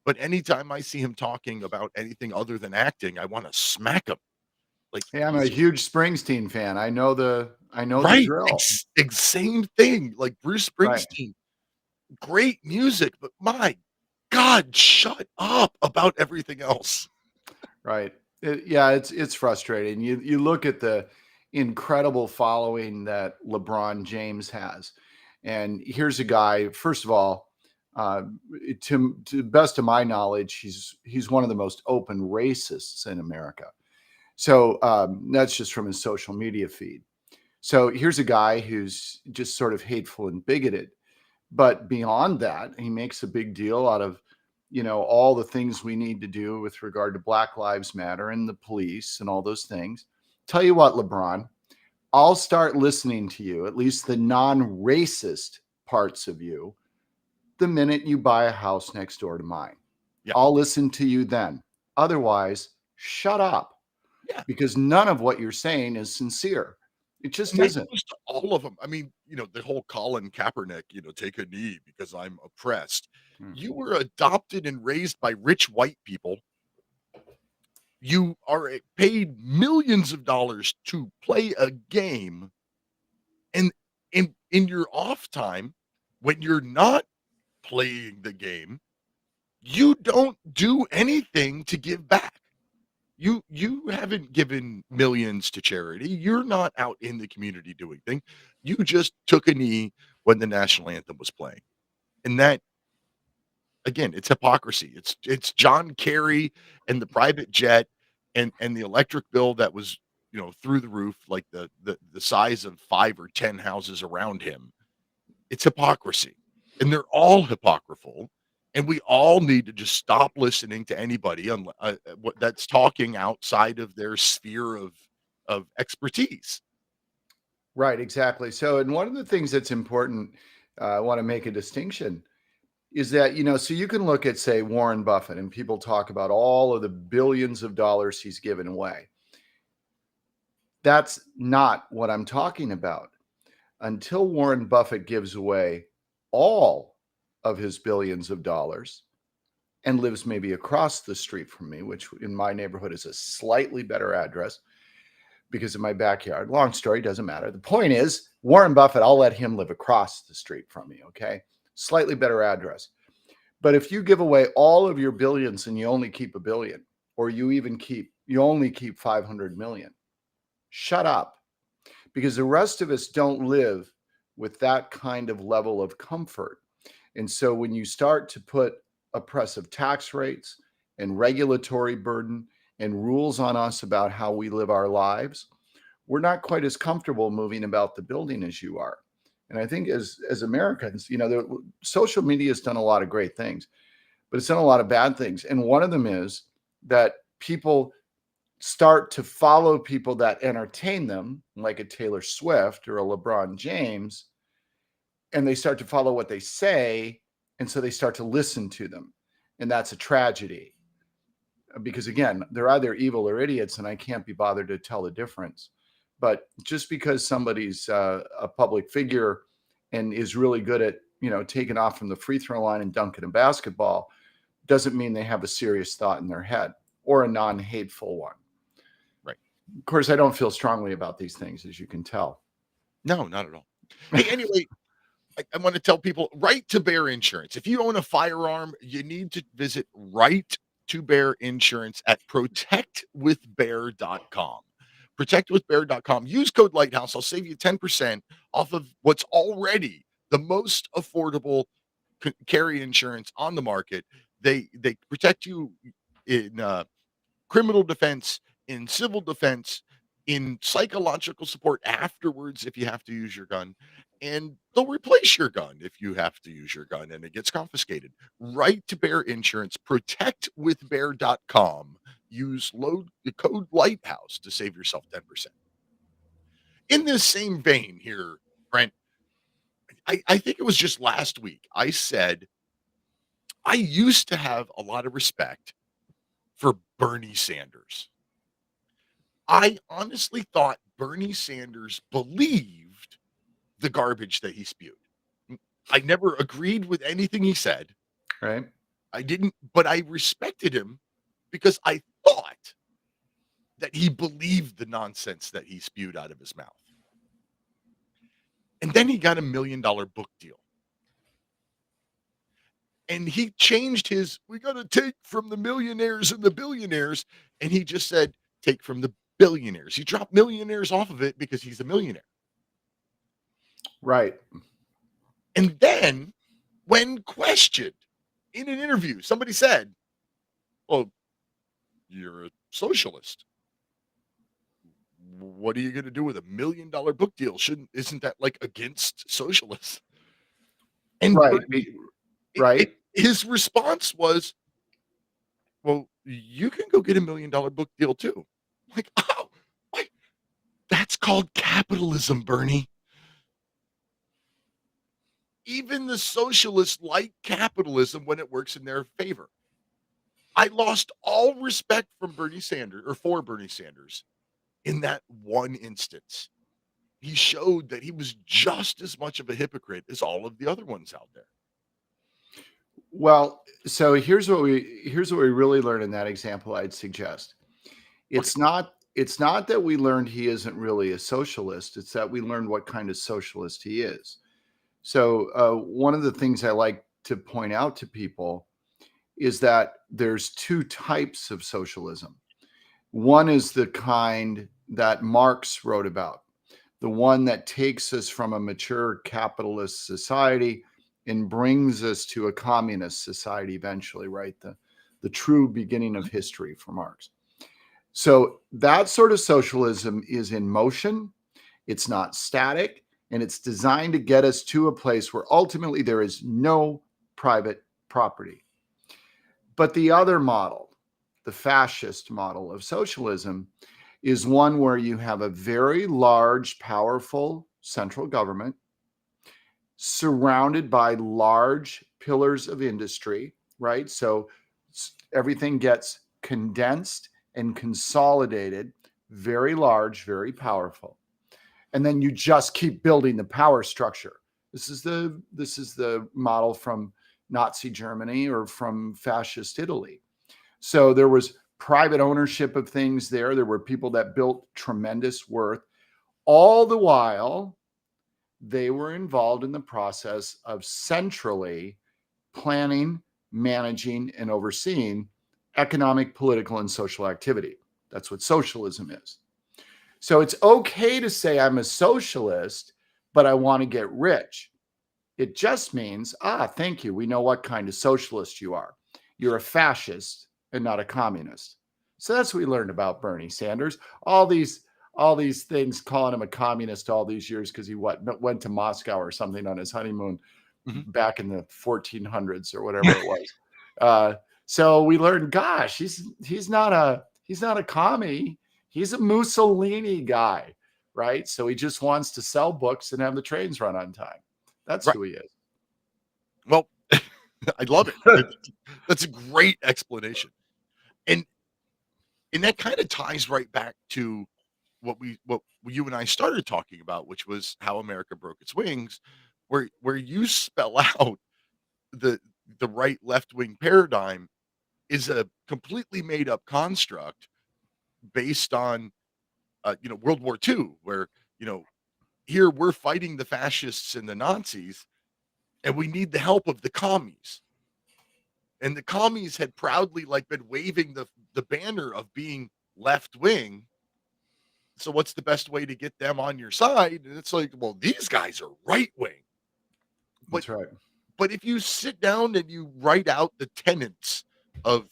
But anytime I see him talking about anything other than acting, I want to smack him. Hey, I'm a huge Springsteen fan. I know the drill. Same thing. Like Bruce Springsteen, great music, but my God, shut up about everything else. Right. It's frustrating. You look at the incredible following that LeBron James has, and here's a guy. First of all, to the best of my knowledge, he's one of the most open racists in America. So that's just from his social media feed. So here's a guy who's just sort of hateful and bigoted. But beyond that, he makes a big deal out of, all the things we need to do with regard to Black Lives Matter and the police and all those things. Tell you what, LeBron, I'll start listening to you, at least the non-racist parts of you, the minute you buy a house next door to mine. Yeah. I'll listen to you then. Otherwise, shut up. Yeah. Because none of what you're saying is sincere. It just isn't. All of them. I mean, the whole Colin Kaepernick, take a knee because I'm oppressed. You were adopted and raised by rich white people. You are paid millions of dollars to play a game. And in your off time, when you're not playing the game, you don't do anything to give back. You haven't given millions to charity. You're not out in the community doing things. You just took a knee when the national anthem was playing. And that, again, it's hypocrisy. It's John Kerry and the private jet and the electric bill that was, through the roof, like the size of 5 or 10 houses around him. It's hypocrisy. And they're all hypocritical. And we all need to just stop listening to anybody that's talking outside of their sphere of expertise. Right, exactly. So, and one of the things that's important, I want to make a distinction, is that, so you can look at, say, Warren Buffett, and people talk about all of the billions of dollars he's given away. That's not what I'm talking about. Until Warren Buffett gives away all of his billions of dollars and lives maybe across the street from me, which in my neighborhood is a slightly better address because of my backyard. Long story, doesn't matter. The point is, Warren Buffett,'t let him live across the street from me, okay? Slightly better address. But if you give away all of your billions and you only keep $1 billion, or you only keep 500 million, shut up. Because the rest of us don't live with that kind of level of comfort. And so when you start to put oppressive tax rates and regulatory burden and rules on us about how we live our lives, we're not quite as comfortable moving about the building as you are. And I think as Americans, social media has done a lot of great things, but it's done a lot of bad things. And one of them is that people start to follow people that entertain them, like a Taylor Swift or a LeBron James, and they start to follow what they say, and so they start to listen to them. And that's a tragedy. Because again, they're either evil or idiots, and I can't be bothered to tell the difference. But just because somebody's a public figure and is really good at, taking off from the free throw line and dunking a basketball, doesn't mean they have a serious thought in their head or a non-hateful one. Right. Of course, I don't feel strongly about these things, as you can tell. No, not at all. Hey, anyway, I want to tell people, Right to Bear Insurance. If you own a firearm, you need to visit Right to Bear Insurance at protectwithbear.com. Protectwithbear.com. Use code Lighthouse. I'll save you 10% off of what's already the most affordable carry insurance on the market. They protect you in criminal defense, in civil defense, in psychological support afterwards if you have to use your gun, and they'll replace your gun if you have to use your gun and it gets confiscated. Right to Bear Insurance, protectwithbear.com. Use the code Lighthouse to save yourself 10%. In this same vein here, Brent, I think it was just last week, I said I used to have a lot of respect for Bernie Sanders. I honestly thought Bernie Sanders believed the garbage that he spewed. I never agreed with anything he said. Right. I didn't, but I respected him because I thought that he believed the nonsense that he spewed out of his mouth. And then he got $1 million book deal. And he changed we got to take from the millionaires and the billionaires. And he just said, take from the billionaires. He dropped millionaires off of it because he's a millionaire. Right. And then when questioned in an interview, somebody said, well, you're a socialist. What are you going to do with $1 million book deal? Isn't that like against socialists? And right. His response was, well, you can go get $1 million book deal too. Like, oh, wait, that's called capitalism, Bernie. Even the socialists like capitalism when it works in their favor. I lost all respect for Bernie Sanders in that one instance. He showed that he was just as much of a hypocrite as all of the other ones out there. Well, so here's what we really learned in that example. I'd suggest it's not that we learned he isn't really a socialist. It's that we learned what kind of socialist he is. So one of the things I like to point out to people is that there's two types of socialism. One is the kind that Marx wrote about, the one that takes us from a mature capitalist society and brings us to a communist society eventually, right? The true beginning of history for Marx. So that sort of socialism is in motion. It's not static, and it's designed to get us to a place where ultimately there is no private property. But the other model, the fascist model of socialism, is one where you have a very large, powerful central government surrounded by large pillars of industry, right? So everything gets condensed and consolidated, very large, very powerful. And then you just keep building the power structure. This is the model from Nazi Germany or from fascist Italy. So there was private ownership of things there. There were people that built tremendous worth. All the while, they were involved in the process of centrally planning, managing, and overseeing economic, political, and social activity. That's what socialism is. So it's okay to say I'm a socialist, but I want to get rich. It just means, thank you. We know what kind of socialist you are. You're a fascist and not a communist. So that's what we learned about Bernie Sanders. All these things calling him a communist all these years because he went to Moscow or something on his honeymoon back in the 1400s or whatever it was. So we learned, gosh, he's not a commie. He's a Mussolini guy, right? So he just wants to sell books and have the trains run on time. That's right. Who he is. Well, I love it. That's a great explanation. And that kind of ties right back to what you and I started talking about, which was how America broke its wings, where you spell out the right left-wing paradigm is a completely made up construct based on World War II, where here we're fighting the fascists and the Nazis, and we need the help of the commies. And the commies had proudly been waving the banner of being left wing. So what's the best way to get them on your side? And it's like, well, these guys are right wing. That's right. But if you sit down and you write out the tenets of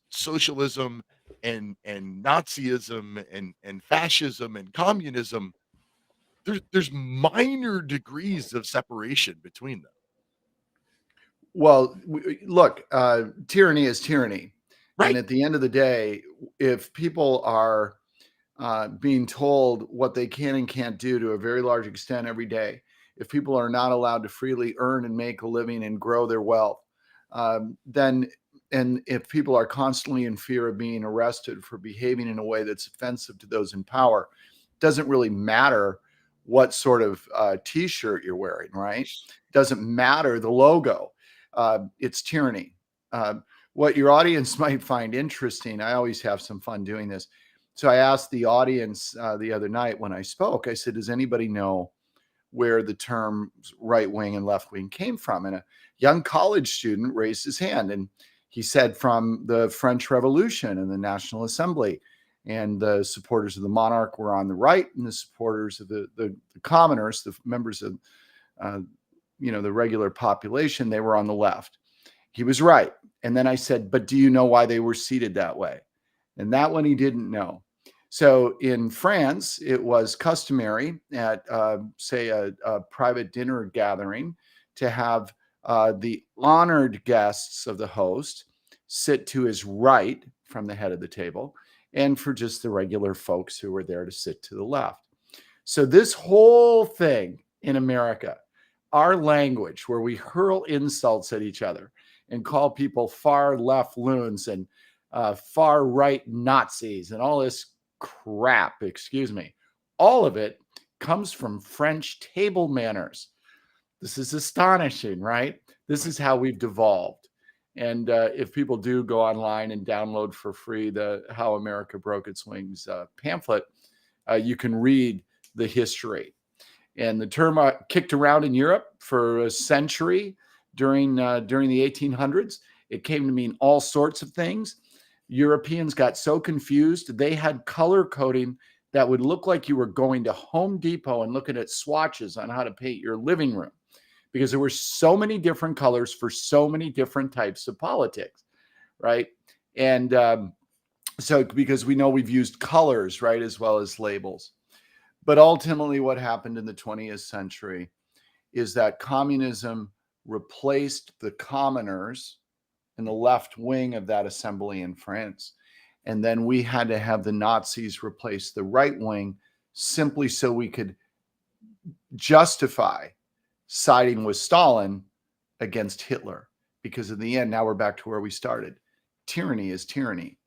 socialism and Nazism and fascism and communism, there's minor degrees of separation between them. Well, look, tyranny is tyranny. Right. And at the end of the day, if people are being told what they can and can't do to a very large extent every day, if people are not allowed to freely earn and make a living and grow their wealth, then if people are constantly in fear of being arrested for behaving in a way that's offensive to those in power, doesn't really matter what sort of T-shirt you're wearing, right? Doesn't matter the logo. It's tyranny. What your audience might find interesting, I always have some fun doing this. So I asked the audience the other night when I spoke, I said, does anybody know where the term right wing and left wing came from? And a young college student raised his hand and he said from the French Revolution and the National Assembly. And the supporters of the monarch were on the right, and the supporters of the commoners, the members of the regular population, they were on the left. He was right. And then I said, but do you know why they were seated that way? And that one he didn't know. So in France, it was customary at, say, a private dinner gathering to have the honored guests of the host sit to his right from the head of the table, and for just the regular folks who were there to sit to the left. So this whole thing in America, our language where we hurl insults at each other and call people far left loons and far right Nazis and all this crap, excuse me, all of it comes from French table manners. This is astonishing, right? This is how we've devolved. And if people do go online and download for free the How America Broke Its Wings pamphlet, you can read the history. And the term kicked around in Europe for a century during the 1800s. It came to mean all sorts of things. Europeans got so confused, they had color coding that would look like you were going to Home Depot and looking at swatches on how to paint your living room, because there were so many different colors for so many different types of politics, right? And so because we know we've used colors, right, as well as labels. But ultimately what happened in the 20th century is that communism replaced the commoners in the left wing of that assembly in France. And then we had to have the Nazis replace the right wing simply so we could justify siding with Stalin against Hitler. Because in the end, now we're back to where we started. Tyranny is tyranny.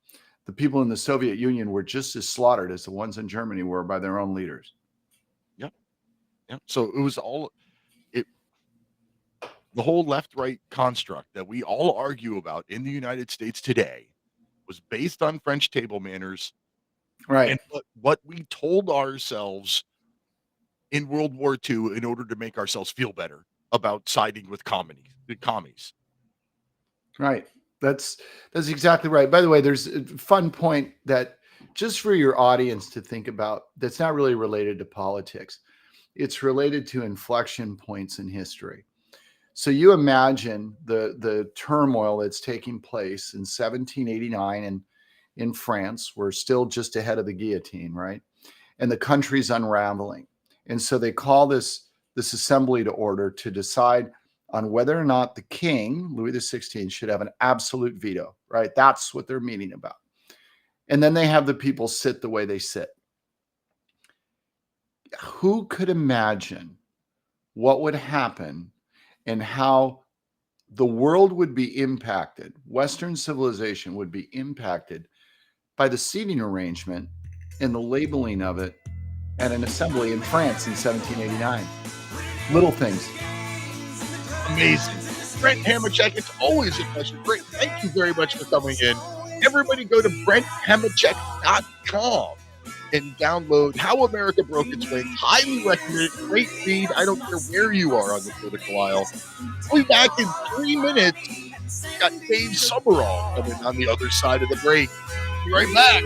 The people in the Soviet Union were just as slaughtered as the ones in Germany were by their own leaders. Yep. So it was all the whole left-right construct that we all argue about in the United States today was based on French table manners, right? And what we told ourselves in World War II in order to make ourselves feel better about siding with the commies. Right. That's exactly right. By the way, there's a fun point that just for your audience to think about that's not really related to politics. It's related to inflection points in history. So you imagine the turmoil that's taking place in 1789 and in France. We're still just ahead of the guillotine, right? And the country's unraveling. And so they call this assembly to order to decide on whether or not the king, Louis XVI, should have an absolute veto, right? That's what they're meeting about. And then they have the people sit the way they sit. Who could imagine what would happen and how the world would be impacted, Western civilization would be impacted by the seating arrangement and the labeling of it at an assembly in France in 1789? Little things. Amazing. Brent Hamachek, it's always a pleasure. Brent, thank you very much for coming in. Everybody go to BrentHamachek.com and download How America Broke Its Wings. Highly recommend it. Great read. I don't care where you are on the political aisle. We'll be back in 3 minutes. We've got Dave Sumrall coming on the other side of the break. Be right back.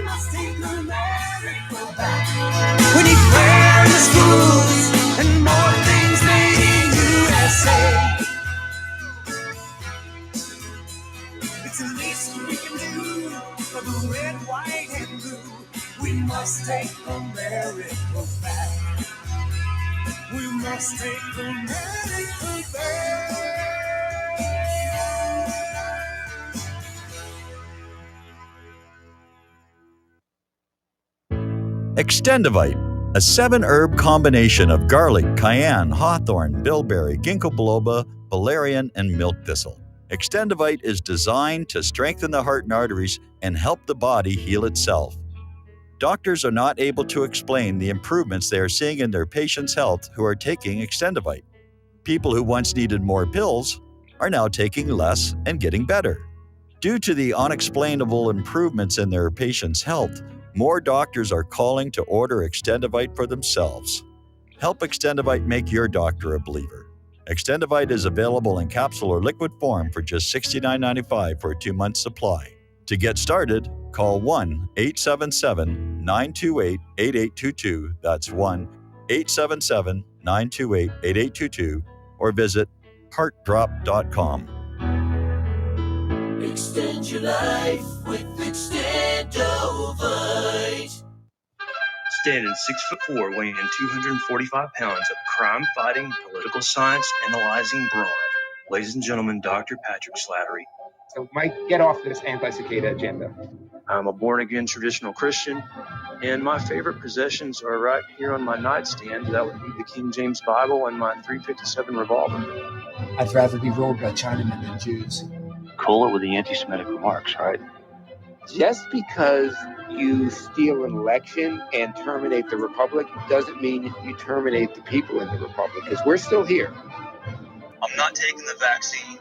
We need fairness, schools, and more things made in USA. It's the least we can do for the red, white, and blue. We must take America back. We must take America back. Extendivite, a 7-herb combination of garlic, cayenne, hawthorn, bilberry, ginkgo biloba, valerian, and milk thistle. Extendivite is designed to strengthen the heart and arteries and help the body heal itself. Doctors are not able to explain the improvements they are seeing in their patients' health who are taking Extendivite. People who once needed more pills are now taking less and getting better. Due to the unexplainable improvements in their patients' health, more doctors are calling to order Extendivite for themselves. Help Extendivite make your doctor a believer. Extendivite is available in capsule or liquid form for just $69.95 for a 2-month supply. To get started, call 1-877-928-8822. That's 1-877-928-8822 or visit heartdrop.com. Extend your life with Extendovite. Standing 6'4", weighing 245 pounds of crime-fighting, political science analyzing brawn. Ladies and gentlemen, Dr. Patrick Slattery. So, Mike, get off this anti-cicada agenda. I'm a born-again traditional Christian, and my favorite possessions are right here on my nightstand. That would be the King James Bible and my .357 revolver. I'd rather be ruled by Chinamen than Jews. Cool it with the anti-Semitic remarks, right? Just because you steal an election and terminate the republic doesn't mean you terminate the people in the republic, because we're still here. I'm not taking the vaccine.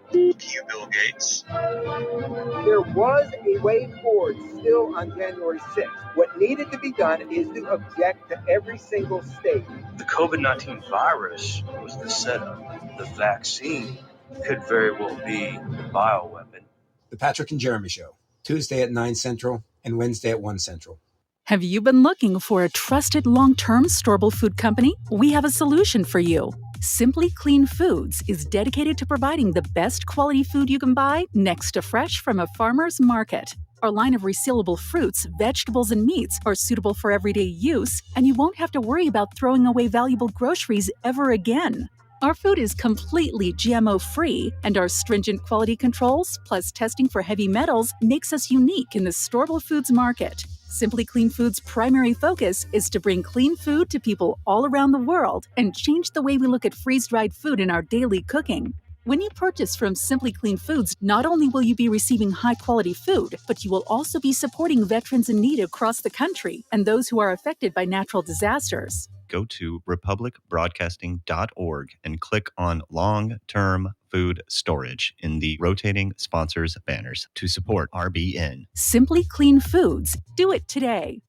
Fuck you, Bill Gates. There was a way forward still on January 6th. What needed to be done is to object to every single state. The COVID-19 virus was the setup. The vaccine could very well be the bioweapon. The Patrick and Jeremy Show. Tuesday at 9 Central, and Wednesday at 1 Central. Have you been looking for a trusted long-term storable food company? We have a solution for you. Simply Clean Foods is dedicated to providing the best quality food you can buy next to fresh from a farmer's market. Our line of resealable fruits, vegetables, and meats are suitable for everyday use, and you won't have to worry about throwing away valuable groceries ever again. Our food is completely GMO-free, and our stringent quality controls, plus testing for heavy metals, makes us unique in the storable foods market. Simply Clean Foods' primary focus is to bring clean food to people all around the world and change the way we look at freeze-dried food in our daily cooking. When you purchase from Simply Clean Foods, not only will you be receiving high-quality food, but you will also be supporting veterans in need across the country and those who are affected by natural disasters. Go to republicbroadcasting.org and click on long-term food storage in the rotating sponsors banners to support RBN. Simply Clean Foods. Do it today.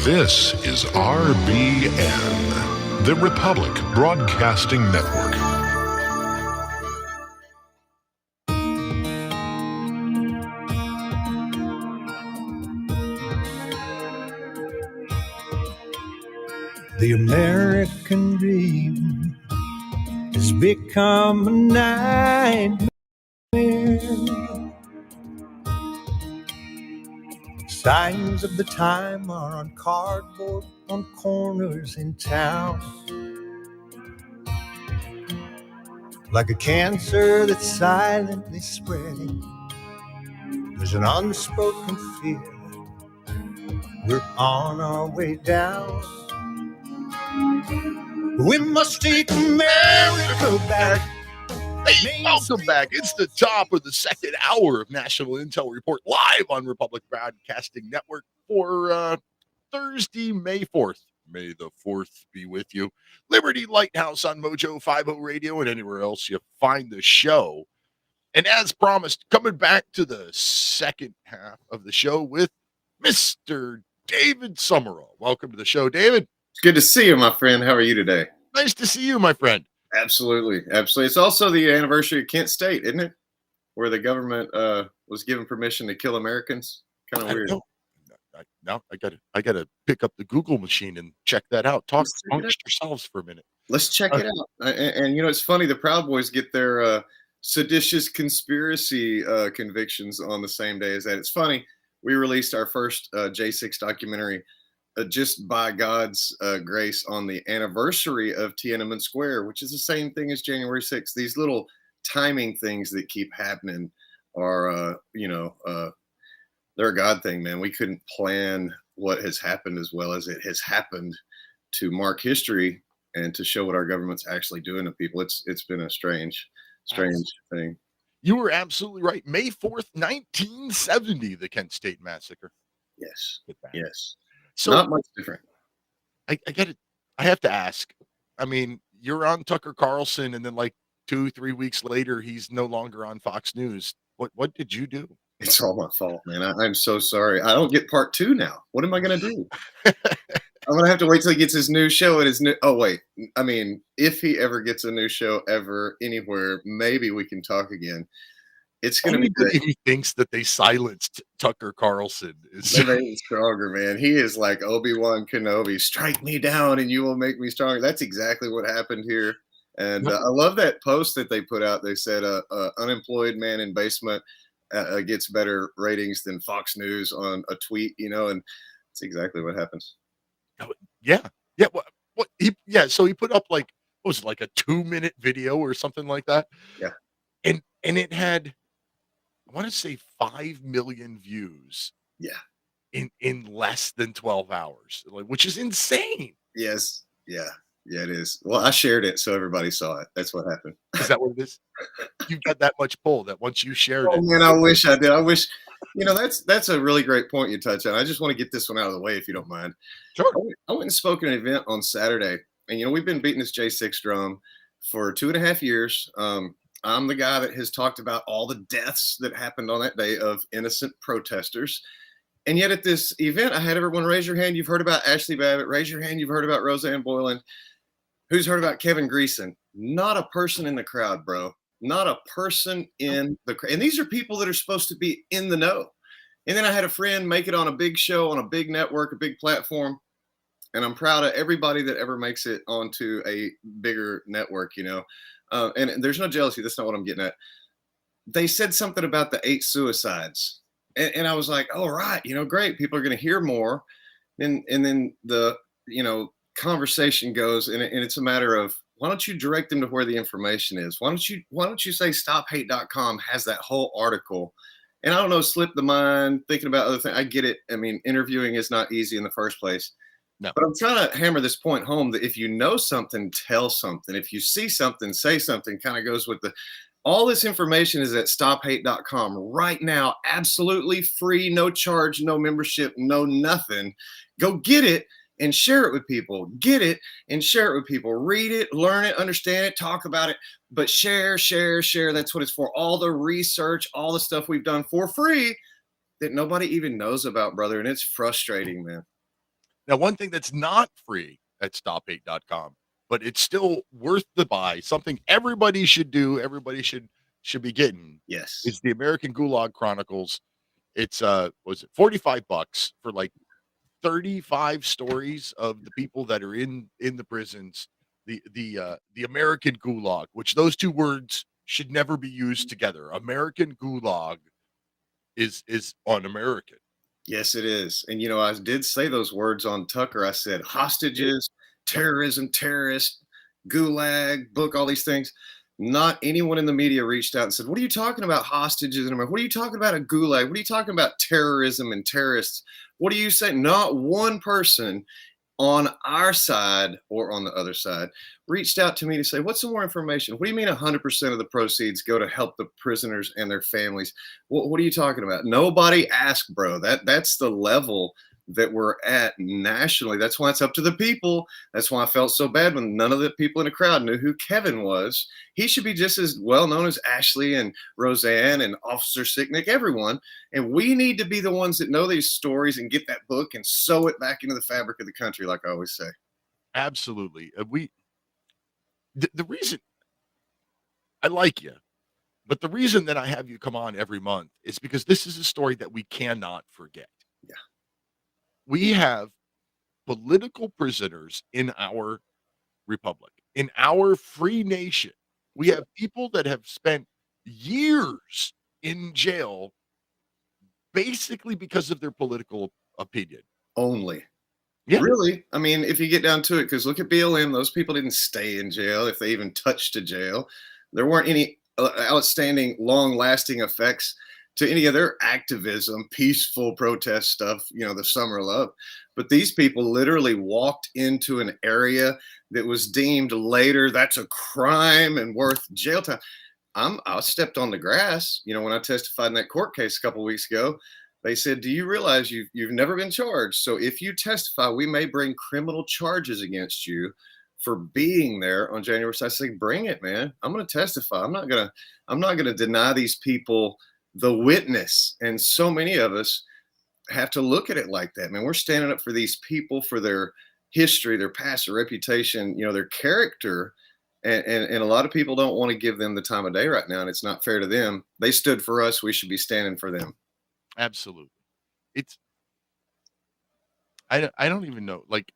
This is RBN, the Republic Broadcasting Network. The American dream has become a nightmare. Signs of the time are on cardboard on corners in town. Like a cancer that's silently spreading, there's an unspoken fear. We're on our way down. We must take America back. Hey, welcome back. It's the top of the second hour of National Intel Report live on Republic Broadcasting Network for Thursday, May 4th. May the 4th be with you. Liberty Lighthouse on Mojo 50 Radio and anywhere else you find the show. And as promised, coming back to the second half of the show with Mr. David Sumrall. Welcome to the show, David. It's good to see you, my friend. How are you today? Nice to see you, my friend. Absolutely. Absolutely. It's also the anniversary of Kent State, isn't it? Where the government was given permission to kill Americans. Kind of weird. Now I gotta pick up the Google machine and check that out. Talk amongst yourselves for a minute. Let's check it out. And you know, it's funny. The Proud Boys get their seditious conspiracy convictions on the same day as that. It's funny. We released our first J6 documentary just by God's grace on the anniversary of Tiananmen Square, which is the same thing as January 6th. These little timing things that keep happening are, they're a God thing, man. We couldn't plan what has happened as well as it has happened to mark history and to show what our government's actually doing to people. It's been a strange thing. You were absolutely right. May 4th, 1970, the Kent State Massacre. Yes. Yes. So not much different. I have to ask. I mean, you're on Tucker Carlson, and then like 2-3 weeks later, he's no longer on Fox News. What did you do? It's all my fault, man. I'm so sorry. I don't get part 2 now. What am I gonna do? I'm gonna have to wait till he gets his new show and his new. Oh wait, I mean, if he ever gets a new show ever anywhere, maybe we can talk again. It's going to be great. Who thinks that they silenced Tucker Carlson is stronger, man. He is like Obi-Wan Kenobi. Strike me down and you will make me stronger. That's exactly what happened here. And I love that post that they put out. They said unemployed man in basement gets better ratings than Fox News on a tweet, and that's exactly what happens. Yeah. So he put up like, what was it, like a 2-minute video or something like that? Yeah. And it had, I want to say 5 million views. Yeah. In less than 12 hours, which is insane. Yes. Yeah. Yeah, it is. Well, I shared it, so everybody saw it. That's what happened. Is that what it is? You've got that much pull that once you shared it. Oh man, I wish I did. I wish, that's a really great point you touch on. I just want to get this one out of the way, if you don't mind. Sure. I went and spoke at an event on Saturday, and we've been beating this J6 drum for 2.5 years. I'm the guy that has talked about all the deaths that happened on that day of innocent protesters. And yet at this event, I had everyone raise your hand. You've heard about Ashley Babbitt. Raise your hand. You've heard about Roseanne Boyland. Who's heard about Kevin Greason? Not a person in the crowd, bro. Not a person in and these are people that are supposed to be in the know. And then I had a friend make it on a big show, on a big network, a big platform. And I'm proud of everybody that ever makes it onto a bigger network, and there's no jealousy. That's not what I'm getting at. They said something about the 8 suicides. And I was like, oh, right, great. People are going to hear more. And then the, conversation goes, and it's a matter of, why don't you direct them to where the information is? Why don't you say stophate.com has that whole article? And I don't know, slip the mind, thinking about other things. I get it. I mean, interviewing is not easy in the first place. No. But I'm trying to hammer this point home that if you know something, tell something. If you see something, say something. Kind of goes with all this information is at stophate.com right now. Absolutely free, no charge, no membership, no nothing. Go get it and share it with people. Get it and share it with people. Read it, learn it, understand it, talk about it. But share. That's what it's for. All the research, all the stuff we've done for free that nobody even knows about, brother. And it's frustrating, man. Now, one thing that's not free at stophate.com, but it's still worth the buy, something everybody should do, everybody should be getting. Yes. It's the American Gulag Chronicles. It's was it $45 for like 35 stories of the people that are in the prisons, the American Gulag, which those two words should never be used together. American Gulag is un-American. Yes, it is. And, I did say those words on Tucker. I said hostages, terrorism, terrorist, gulag, book, all these things. Not anyone in the media reached out and said, what are you talking about hostages in America? What are you talking about a gulag? What are you talking about terrorism and terrorists? What are you saying? Not one person on our side or on the other side reached out to me to say, what's some more information? What do you mean 100% of the proceeds go to help the prisoners and their families? What are you talking about? Nobody asked, bro. That's the level that we're at nationally. That's why it's up to the people. That's why I felt so bad when none of the people in the crowd knew who Kevin was. He should be just as well known as Ashley and Roseanne and Officer Sicknick, everyone. And we need to be the ones that know these stories and get that book and sew it back into the fabric of the country, like I always say. Absolutely. The reason I like you, but the reason that I have you come on every month is because this is a story that we cannot forget. Yeah. We have political prisoners in our republic, in our free nation. We have people that have spent years in jail basically because of their political opinion. Only. Yeah. Really? I mean, if you get down to it, because look at BLM, those people didn't stay in jail if they even touched a jail. There weren't any outstanding, long-lasting effects to any of their activism, peaceful protest stuff, the Sumrall up. But these people literally walked into an area that was deemed later, that's a crime and worth jail time. I stepped on the grass, when I testified in that court case a couple of weeks ago. They said, do you realize you've never been charged? So if you testify, we may bring criminal charges against you for being there on January 6th. I say, bring it, man. I'm going to testify. I'm not going to deny these people the witness. And so many of us have to look at it like that, man. We're standing up for these people, for their history, their past, their reputation, their character. And a lot of people don't want to give them the time of day right now. And it's not fair to them. They stood for us. We should be standing for them. Absolutely. I don't even know. Like,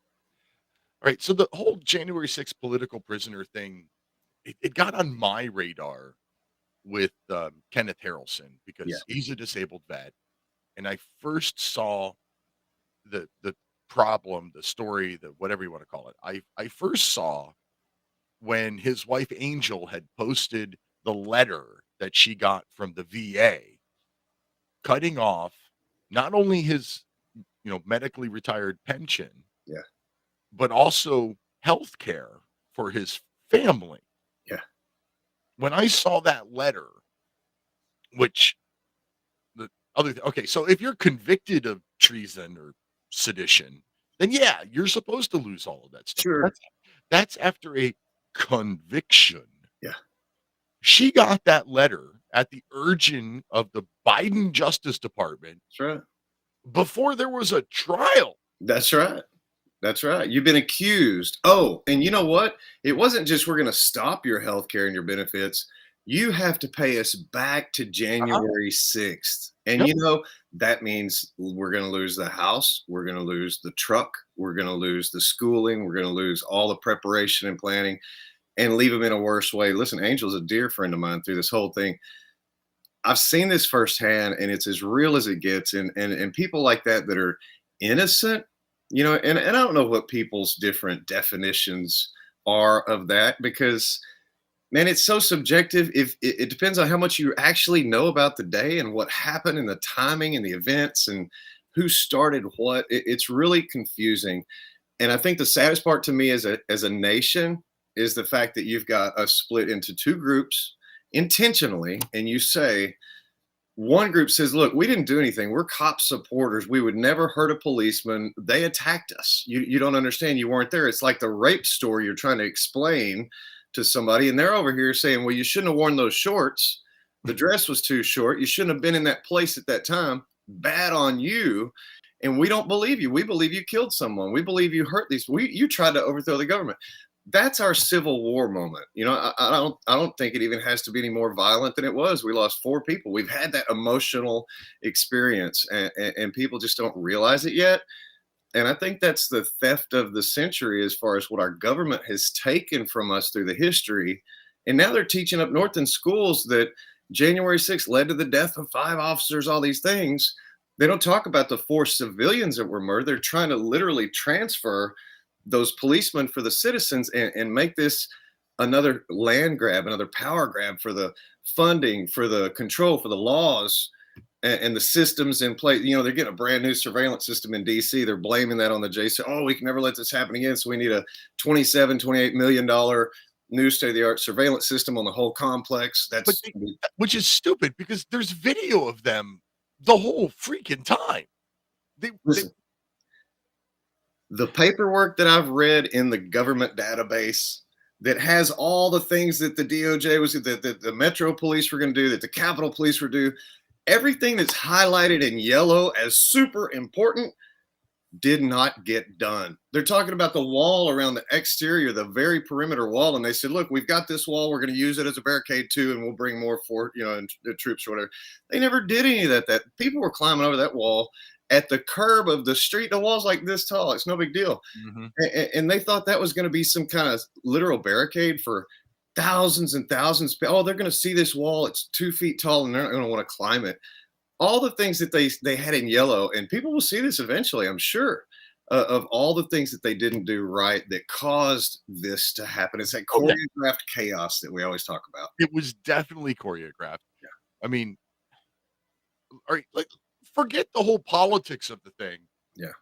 all right. So the whole January 6th political prisoner thing, it got on my radar with Kenneth Harrelson because he's a disabled vet. And I first saw the problem, the story, the whatever you want to call it. I first saw when his wife Angel had posted the letter that she got from the VA cutting off not only his medically retired pension, but also health care for his family. Yeah. When I saw that letter, which okay, so if you're convicted of treason or sedition, then yeah, you're supposed to lose all of that stuff. Sure. That's after a conviction. Yeah. She got that letter at the urging of the Biden Justice Department. That's right. Before there was a trial. That's right. That's right. You've been accused. Oh, and you know what? It wasn't just we're going to stop your health care and your benefits. you have to pay us back to January 6th. And, that means we're going to lose the house. We're going to lose the truck. We're going to lose the schooling. We're going to lose all the preparation and planning and leave them in a worse way. Listen, Angel's a dear friend of mine through this whole thing. I've seen this firsthand, and it's as real as it gets. And people like that are innocent, and I don't know what people's different definitions are of that, because man, it's so subjective. If it depends on how much you actually know about the day and what happened and the timing and the events and who started what. It's really confusing. And I think the saddest part to me as a nation is the fact that you've got us split into two groups intentionally. And you say, one group says, look, we didn't do anything. We're cop supporters. We would never hurt a policeman. They attacked us. You don't understand. You weren't there. It's like the rape story you're trying to explain to somebody, and they're over here saying, well, you shouldn't have worn those shorts. The dress was too short. You shouldn't have been in that place at that time. Bad on you. And we don't believe you. We believe you killed someone. We believe you hurt these. You tried to overthrow the government. That's our Civil War moment. I don't think it even has to be any more violent than it was. We lost 4 people. We've had that emotional experience, and people just don't realize it yet. And I think that's the theft of the century as far as what our government has taken from us through the history. And now they're teaching up north in schools that January 6th led to the death of 5 officers, all these things. They don't talk about the 4 civilians that were murdered. They're trying to literally transfer those policemen for the citizens and make this another land grab, another power grab for the funding, for the control, for the laws. And the systems in place. They're getting a brand new surveillance system in DC. They're blaming that on the JC. Oh, we can never let this happen again. So we need a $28 million new state-of-the-art surveillance system on the whole complex. Which is stupid, because there's video of them the whole freaking time. The paperwork that I've read in the government database that has all the things that the DOJ was, that the Metro Police were going to do, that the Capitol Police were do. Everything that's highlighted in yellow as super important did not get done. They're talking about the wall around the exterior, the very perimeter wall. And they said, look, we've got this wall. We're going to use it as a barricade too. And we'll bring more and the troops or whatever. They never did any of that. That people were climbing over that wall at the curb of the street. The wall's like this tall. It's no big deal. Mm-hmm. And they thought that was going to be some kind of literal barricade for thousands and thousands. Oh, they're going to see this wall. It's 2 feet tall and they're not going to want to climb it. All the things that they had in yellow, and people will see this eventually, I'm sure, of all the things that they didn't do right that caused this to happen. It's that choreographed chaos that we always talk about. It was definitely choreographed. Yeah. I mean, all right, forget the whole politics of the thing. Yeah.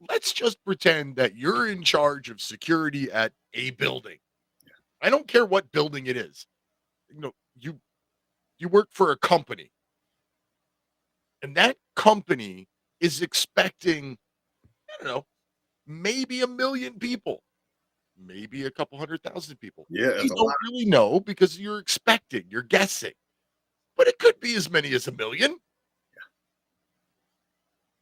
Let's just pretend that you're in charge of security at a building. Yeah. I don't care what building it is. You work for a company. And that company is expecting, I don't know, maybe 1 million people, maybe a couple 100,000 people. Yeah, you don't really know because you're expecting, you're guessing, but it could be as many as 1 million. Yeah.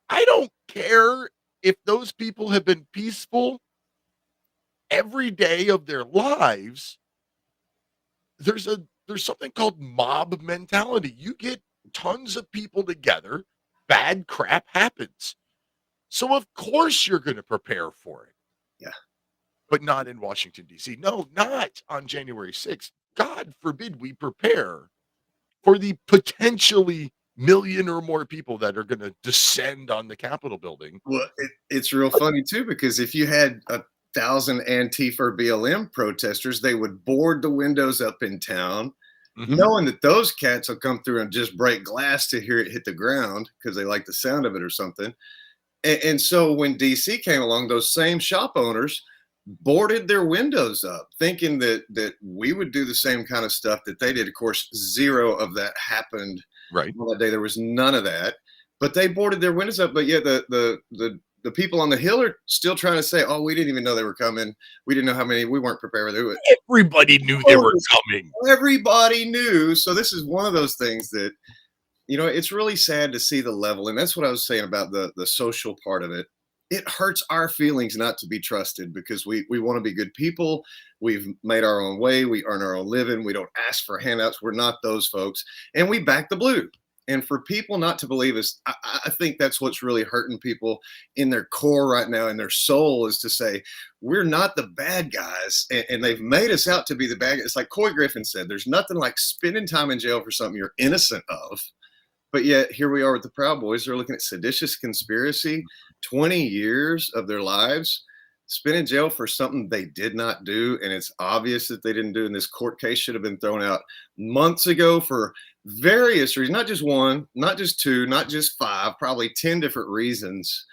I don't care if those people have been peaceful every day of their lives. There's something called mob mentality. You get tons of people together, bad crap happens. So of course you're going to prepare for it. Yeah. But not in Washington, D.C. No, not on January 6th. God forbid we prepare for the potentially 1 million or more people that are going to descend on the Capitol building. Well, it's real funny too, because if you had 1,000 Antifa or BLM protesters, they would board the windows up in town, knowing that those cats will come through and just break glass to hear it hit the ground because they like the sound of it or something. And so when DC came along, those same shop owners boarded their windows up, thinking that we would do the same kind of stuff that they did. Of course, zero of that happened. Right. On that day, there was none of that. But they boarded their windows up. But yet the people on the Hill are still trying to say, oh, we didn't even know they were coming. We didn't know how many. We weren't prepared to do it. Everybody knew they were coming. Everybody knew. So this is one of those things that, it's really sad to see the level. And that's what I was saying about the social part of it. it hurts our feelings not to be trusted because we want to be good people. We've made our own way. We earn our own living. We don't ask for handouts. We're not those folks. And we back the blue. And for people not to believe us, I think that's what's really hurting people in their core right now, in their soul, is to say, we're not the bad guys. And they've made us out to be the bad guys. It's like Coy Griffin said, there's nothing like spending time in jail for something you're innocent of. But yet here we are with the Proud Boys. They're looking at seditious conspiracy, 20 years of their lives spent in jail for something they did not do. And it's obvious that they didn't do. And this court case should have been thrown out months ago for various reasons, not just one, not just two, not just five, probably 10 different reasons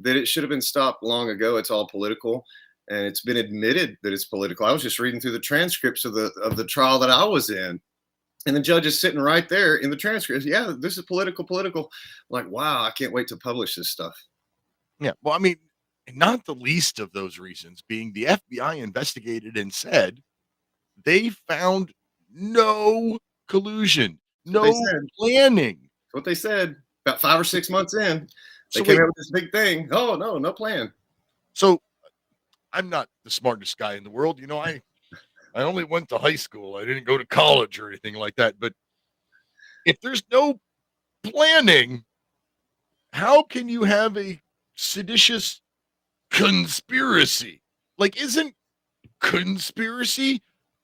that it should have been stopped long ago. It's all political. And it's been admitted that it's political. I was just reading through the transcripts of the trial that I was in. And the judge is sitting right there in the transcript. Yeah, this is political. I'm like, wow, I can't wait to publish this stuff. Yeah. Well, I mean, not the least of those reasons being the FBI investigated and said they found no collusion, no planning. That's what they said about 5 or 6 months in. They So came wait- out with this big thing. Oh, no plan. So I'm not the smartest guy in the world. You know, I only went to high school. I didn't go to college or anything like that. But if there's no planning, how can you have a seditious conspiracy? Like, isn't conspiracy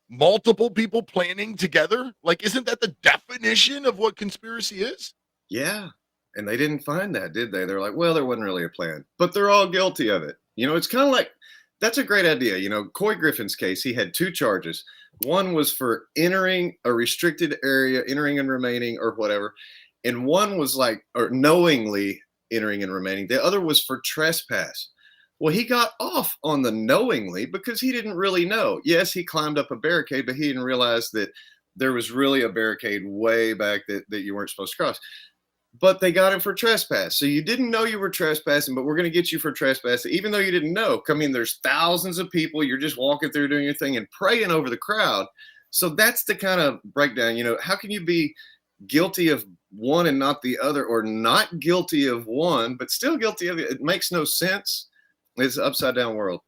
multiple people planning together? Like, isn't that the definition of what conspiracy is? Yeah. And they didn't find that, did they? They're like, well, there wasn't really a plan, but they're all guilty of it. You know, it's kind of like, that's a great idea. You know, Coy Griffin's case, he had 2 charges. One was for entering a restricted area, entering and remaining or whatever. And one was like, or knowingly entering and remaining. The other was for trespass. Well, he got off on the knowingly because he didn't really know. Yes, he climbed up a barricade, but he didn't realize that there was really a barricade way back that you weren't supposed to cross. But they got him for trespass. So you didn't know you were trespassing, but we're going to get you for trespassing, even though you didn't know. I mean, there's thousands of people. You're just walking through doing your thing and praying over the crowd. So that's the kind of breakdown. You know, how can you be guilty of one and not the other, or not guilty of one, but still guilty of it? It makes no sense. It's an upside down world.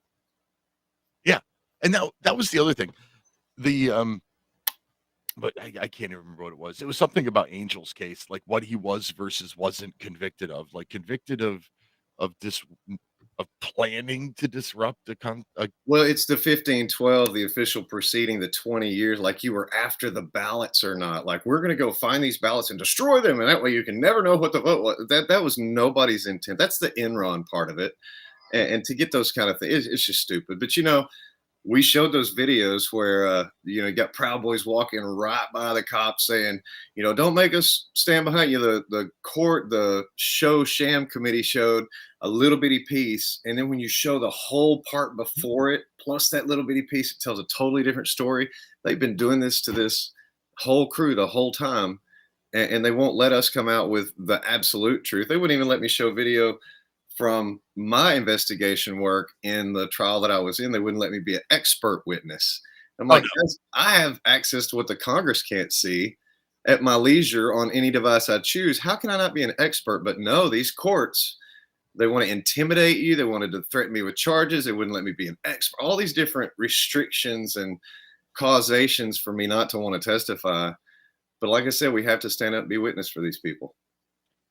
Yeah. And that was the other thing. But I can't even remember what it was. It was something about Angel's case, like what he was versus wasn't convicted of. Like convicted of planning to disrupt Well, it's the 1512, the official proceeding, the 20 years, like you were after the ballots or not. Like, we're going to go find these ballots and destroy them. And that way you can never know what the vote was. That was nobody's intent. That's the Enron part of it. And to get those kind of things, it's just stupid. But, you know, we showed those videos where, you got Proud Boys walking right by the cops saying, don't make us stand behind you. The show sham committee showed a little bitty piece. And then when you show the whole part before it, plus that little bitty piece, it tells a totally different story. They've been doing this to this whole crew the whole time. And they won't let us come out with the absolute truth. They wouldn't even let me show video from my investigation work in the trial that I was in. They wouldn't let me be an expert witness. I'm like, I have access to what the Congress can't see at my leisure on any device I choose. How can I not be an expert? But no, these courts, they want to intimidate you. They wanted to threaten me with charges. They wouldn't let me be an expert. All these different restrictions and causations for me not to want to testify. But like I said, we have to stand up and be witness for these people.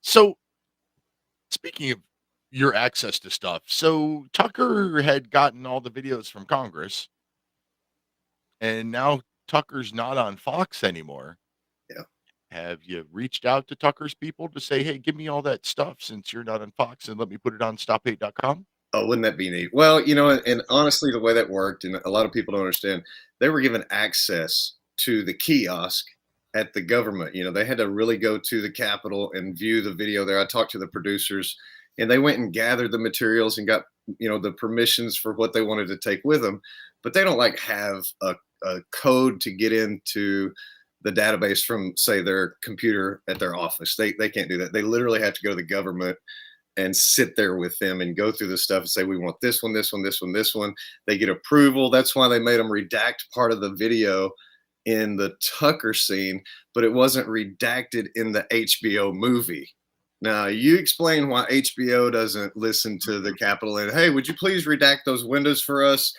So speaking of your access to stuff. So Tucker had gotten all the videos from Congress, and now Tucker's not on Fox anymore. Yeah. Have you reached out to Tucker's people to say, hey, give me all that stuff since you're not on Fox and let me put it on stop8.com? Oh, wouldn't that be neat? Well, and honestly, the way that worked, and a lot of people don't understand, they were given access to the kiosk at the government. They had to really go to the Capitol and view the video there. I talked to the producers, and they went and gathered the materials and got, the permissions for what they wanted to take with them. But they don't have a code to get into the database from, say, their computer at their office. They can't do that. They literally have to go to the government and sit there with them and go through the stuff and say, we want this one, this one, this one, this one. They get approval. That's why they made them redact part of the video in the Tucker scene, but it wasn't redacted in the HBO movie. Now, you explain why HBO doesn't listen to the Capitol and, hey, would you please redact those windows for us?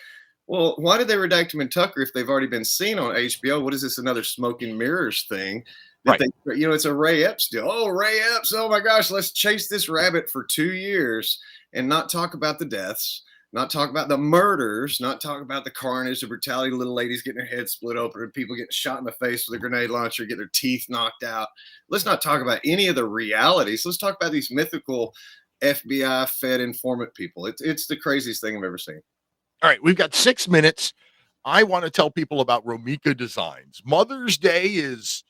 Well, why did they redact them in Tucker if they've already been seen on HBO? What is this, another smoke and mirrors thing? That Right. they, it's a Ray Epps deal. Oh, Ray Epps. Oh my gosh, let's chase this rabbit for 2 years and not talk about the deaths, not talk about the murders, not talk about the carnage, the brutality, of little ladies getting their heads split open and people getting shot in the face with a grenade launcher, get their teeth knocked out. Let's not talk about any of the realities. Let's talk about these mythical FBI fed informant people. It's the craziest thing I've ever seen. All right, we've got 6 minutes. I want to tell people about Romika Designs. Mother's Day is,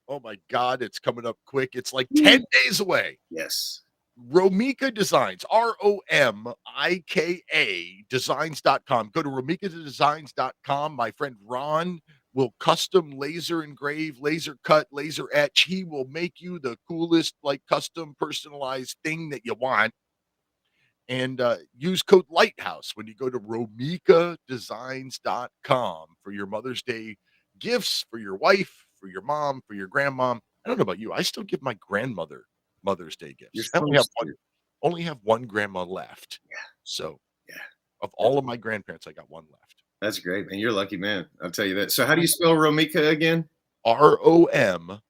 oh my God, it's coming up quick. It's like 10 days away. Yes. Romika Designs, ROMIKA designs.com. Go to romikadesigns.com. My friend Ron will custom laser engrave, laser cut, laser etch. He will make you the coolest, like custom personalized thing that you want. And use code Lighthouse when you go to romikadesigns.com for your Mother's Day gifts for your wife, for your mom, for your grandmom. I don't know about you. I still give my grandmother Mother's Day gifts. I only have one grandma left. Yeah. So of all of my grandparents, I got one left. That's great, man. You're a lucky man. I'll tell you that. So how do you spell Romika again? ROMIKA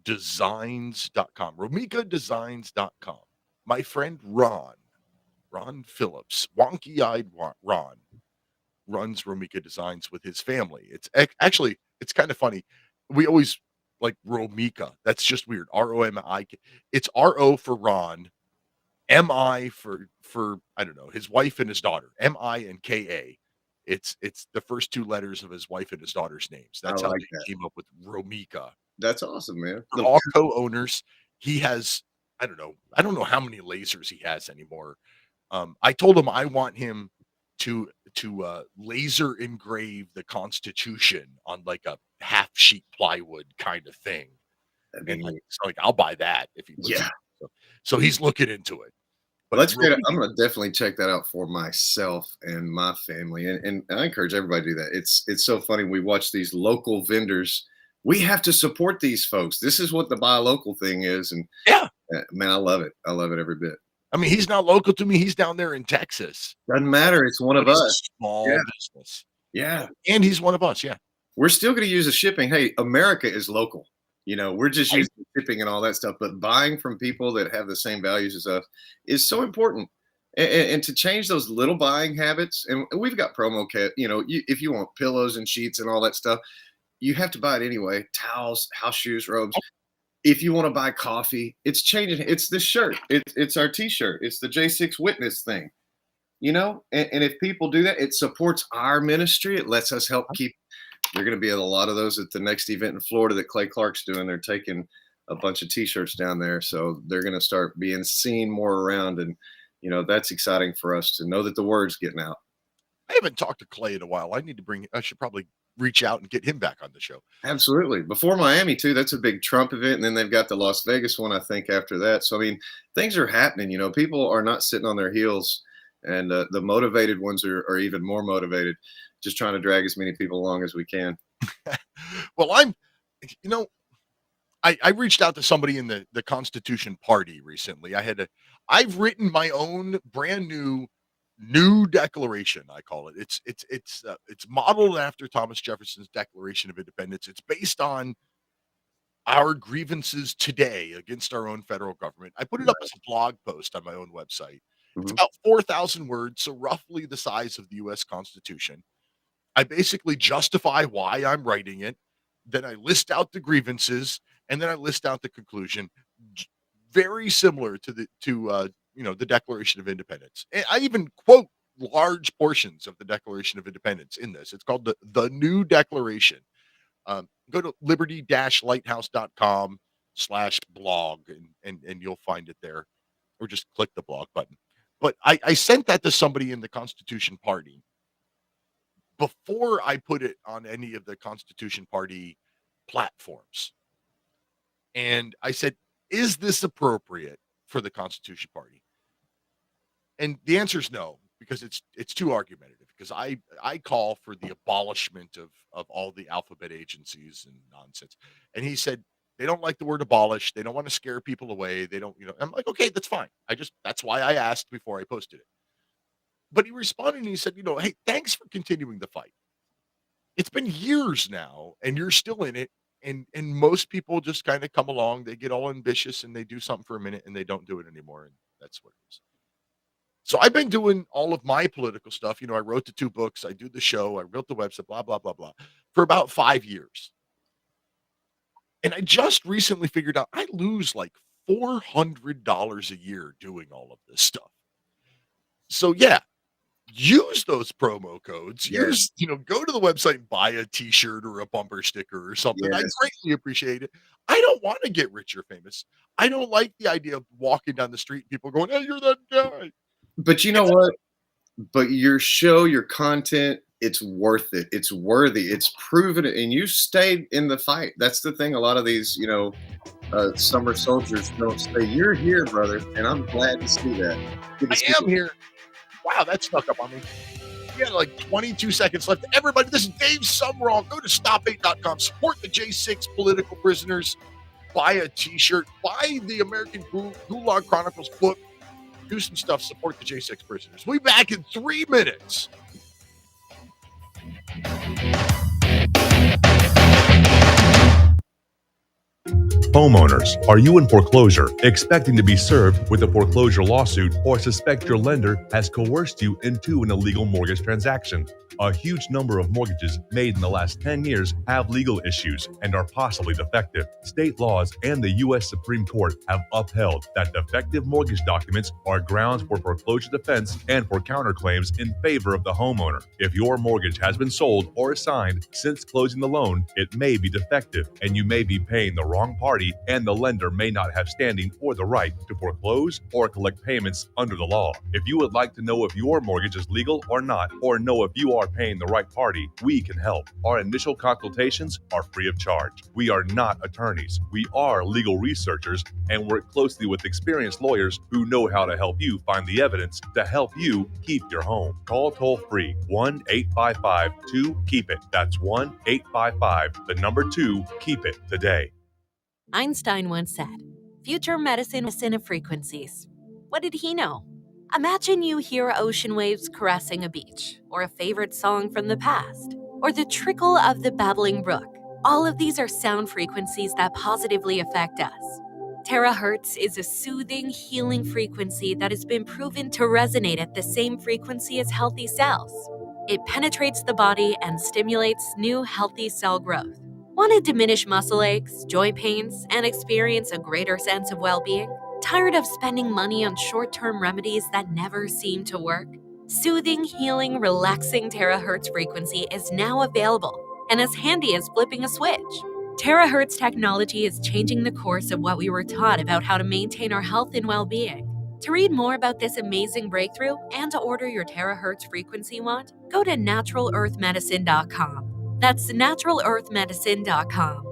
designs.com. romikadesigns.com. My friend Ron Phillips, wonky-eyed Ron, runs Romika Designs with his family. It's actually, it's kind of funny. We always like Romika. That's just weird. ROMIK. It's RO for Ron, MI for I don't know, his wife and his daughter. MI and KA. It's the first two letters of his wife and his daughter's names. That's how they came up with Romika. That's awesome, man. They're all co-owners. He has, I don't know how many lasers he has anymore. I told him I want him to laser engrave the Constitution on like a half sheet plywood kind of thing. And like I'll buy that if he puts it. So he's looking into it. But that's great. I'm going to definitely check that out for myself and my family. And I encourage everybody to do that. It's so funny. We watch these local vendors. We have to support these folks. This is what the buy local thing is. And man, I love it. I love it every bit. I mean, he's not local to me. He's down there in Texas. Doesn't matter. It's one of us. Small business. Yeah. And he's one of us. Yeah. We're still going to use the shipping. Hey, America is local. We're just using shipping and all that stuff. But buying from people that have the same values as us is so important. And to change those little buying habits, and we've got promo kit, if you want pillows and sheets and all that stuff, you have to buy it anyway. Towels, house shoes, robes. If you want to buy coffee, it's changing. It's this shirt. It's our T-shirt. It's the J6 Witness thing. And if people do that, it supports our ministry. It lets us help keep. You're going to be at a lot of those at the next event in Florida that Clay Clark's doing. They're taking a bunch of T-shirts down there, so they're going to start being seen more around. And that's exciting for us to know that the word's getting out. I haven't talked to Clay in a while. I should probably reach out and get him back on the show. Absolutely. Before Miami too, that's a big Trump event. And then they've got the Las Vegas one, I think, after that. So, I mean, things are happening, people are not sitting on their heels, and the motivated ones are even more motivated, just trying to drag as many people along as we can. Well, I reached out to somebody in the Constitution Party recently. I've written my own brand new declaration. I call it. It's modeled after Thomas Jefferson's Declaration of Independence. It's based on our grievances today against our own federal government. I put it up as a blog post on my own website. It's about 4,000 words, so roughly the size of the U.S. Constitution. I basically justify why I'm writing it. Then I list out the grievances, and then I list out the conclusion. Very similar to the Declaration of Independence. And I even quote large portions of the Declaration of Independence in this. It's called the New Declaration. Go to liberty-lighthouse.com/blog and you'll find it there, or just click the blog button. But I sent that to somebody in the Constitution Party before I put it on any of the Constitution Party platforms. And I said, is this appropriate for the Constitution Party? And the answer is no, because it's too argumentative, because I call for the abolishment of all the alphabet agencies and nonsense. And he said, They don't like the word abolish. They don't want to scare people away. They don't, I'm like, okay, that's fine. That's why I asked before I posted it. But he responded and he said, hey, thanks for continuing the fight. It's been years now and you're still in it. And most people just kind of come along, they get all ambitious and they do something for a minute and they don't do it anymore. And that's what it is. So I've been doing all of my political stuff. I wrote the 2 books, I do the show, I wrote the website, blah, blah, blah, blah, for about 5 years. And I just recently figured out I lose like $400 a year doing all of this stuff. So yeah, use those promo codes. Yes. Go to the website and buy a t-shirt or a bumper sticker or something. I Yes. greatly appreciate it. I don't want to get rich or famous. I don't like the idea of walking down the street and people going, hey, you're that guy. But you know what? But your show, your content, it's worth it. It's worthy. It's proven it. And you stayed in the fight. That's the thing. A lot of these, summer soldiers don't say, you're here, brother. And I'm glad to see that. I am here. Wow, that snuck up on me. We got like 22 seconds left. Everybody, this is Dave Sumrall. Go to stop8.com. Support the J6 political prisoners. Buy a t-shirt. Buy the American Gulag Chronicles book. Do some stuff. Support the J6 prisoners. We'll be back in 3 minutes. Homeowners, are you in foreclosure, expecting to be served with a foreclosure lawsuit, or suspect your lender has coerced you into an illegal mortgage transaction? A huge number of mortgages made in the last 10 years have legal issues and are possibly defective. State laws and the U.S. Supreme Court have upheld that defective mortgage documents are grounds for foreclosure defense and for counterclaims in favor of the homeowner. If your mortgage has been sold or assigned since closing the loan, it may be defective and you may be paying the wrong party, and the lender may not have standing or the right to foreclose or collect payments under the law. If you would like to know if your mortgage is legal or not, or know if you are paying the right party, we can help. Our initial consultations are free of charge. We are not attorneys. We are legal researchers and work closely with experienced lawyers who know how to help you find the evidence to help you keep your home. Call toll-free 1-855-2-KEEP-IT. That's 1-855-2-KEEP-IT today. Einstein once said, "Future medicine is in frequencies." What did he know? Imagine you hear ocean waves caressing a beach, or a favorite song from the past, or the trickle of the babbling brook. All of these are sound frequencies that positively affect us. Terahertz is a soothing, healing frequency that has been proven to resonate at the same frequency as healthy cells. It penetrates the body and stimulates new healthy cell growth. Want to diminish muscle aches, joint pains, and experience a greater sense of well-being? Tired of spending money on short-term remedies that never seem to work? Soothing, healing, relaxing terahertz frequency is now available and as handy as flipping a switch. Terahertz technology is changing the course of what we were taught about how to maintain our health and well-being. To read more about this amazing breakthrough and to order your terahertz frequency wand, go to naturalearthmedicine.com. That's naturalearthmedicine.com.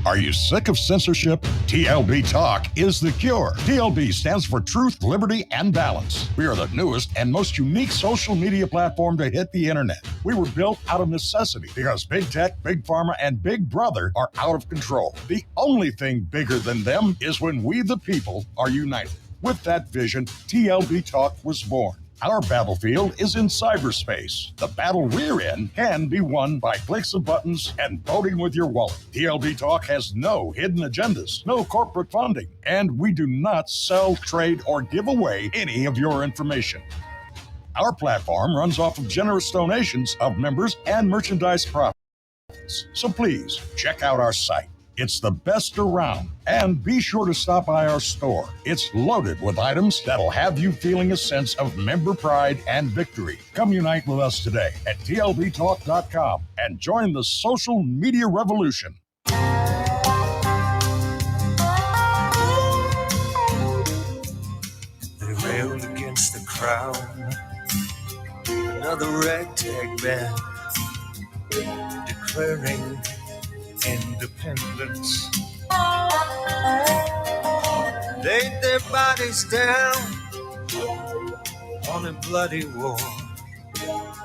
Are you sick of censorship? TLB Talk is the cure. TLB stands for Truth, Liberty, and Balance. We are the newest and most unique social media platform to hit the internet. We were built out of necessity because big tech, big pharma, and big brother are out of control. The only thing bigger than them is when we, the people, are united. With that vision, TLB Talk was born. Our battlefield is in cyberspace. The battle we're in can be won by clicks of buttons and voting with your wallet. TLB Talk has no hidden agendas, no corporate funding, and we do not sell, trade, or give away any of your information. Our platform runs off of generous donations of members and merchandise profits. So please check out our site. It's the best around. And be sure to stop by our store. It's loaded with items that'll have you feeling a sense of member pride and victory. Come unite with us today at tlbtalk.com and join the social media revolution. They railed against the crown. Another ragtag band declaring independence. Laid their bodies down on a bloody war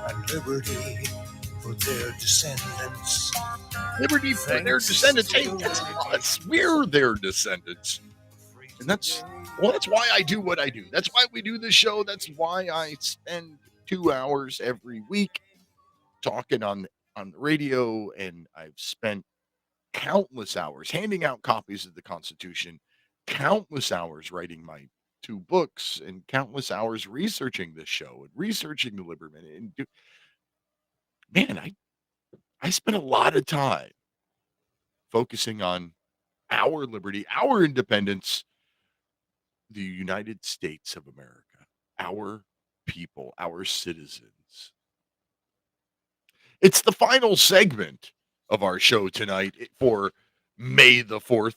and liberty for their descendants. liberty for their descendants. Hey, that's us. We're their descendants. And that's why I do what I do. That's why we do this show. That's why I spend 2 hours every week talking on the radio, and I've spent countless hours handing out copies of the Constitution, countless hours writing my 2 books, and countless hours researching this show and researching the Liberman. And man, I spent a lot of time focusing on our liberty, our independence, the United States of America, our people, our citizens. It's the final segment of our show tonight for May the 4th,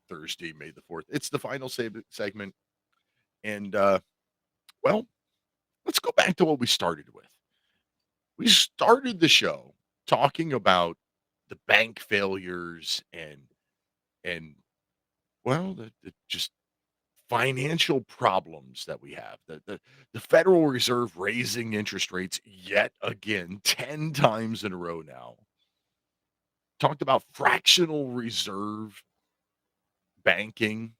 Thursday, May the 4th. It's the final segment. And, well, let's go back to what we started with. We started the show talking about the bank failures and well, the just financial problems that we have. The Federal Reserve raising interest rates yet again, 10 times in a row now. Talked about fractional reserve banking,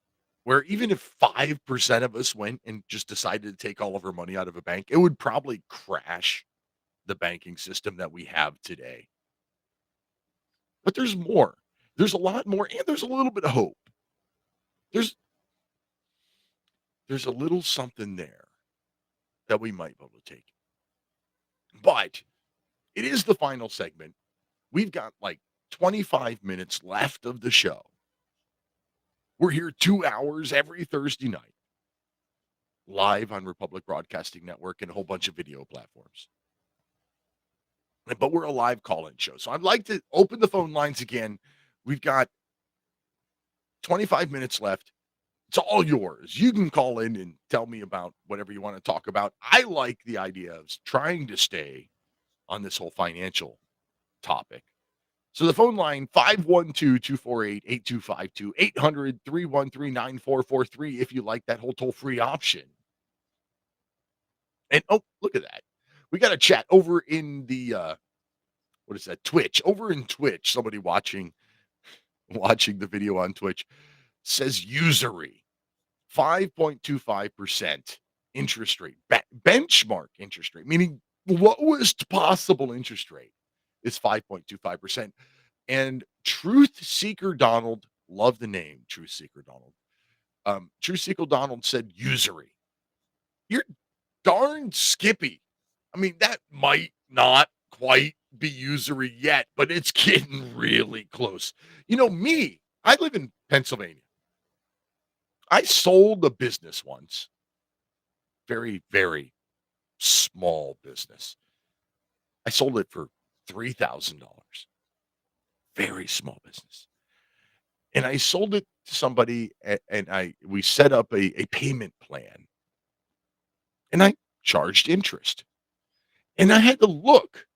where even if 5% of us went and just decided to take all of our money out of a bank, it would probably crash the banking system that we have today. But there's more. There's a lot more, and there's a little bit of hope. There's a little something there that we might be able to take. But it is the final segment. We've got like 25 minutes left of the show. We're here 2 hours every Thursday night, live on Republic Broadcasting Network and a whole bunch of video platforms. But we're a live call-in show. So I'd like to open the phone lines again. We've got 25 minutes left. It's all yours. You can call in and tell me about whatever you want to talk about. I like the idea of trying to stay on this whole financial topic. So the phone line, 512-248-8252, 800-313-9443, if you like that whole toll-free option. And, oh, look at that. We got a chat over in the, what is that, Twitch. Over in Twitch, somebody watching the video on Twitch says usury, 5.25% interest rate, benchmark interest rate, meaning lowest possible interest rate is 5.25%. And Truth Seeker Donald, love the name, Truth Seeker Donald. Truth Seeker Donald said usury. You're darn skippy. I mean, that might not quite be usury yet, but it's getting really close. You know, me, I live in Pennsylvania. I sold a business once. Very, very small business. I sold it for $3,000. Very small business. And I sold it to somebody, and we set up a payment plan. And I charged interest. And I had to look.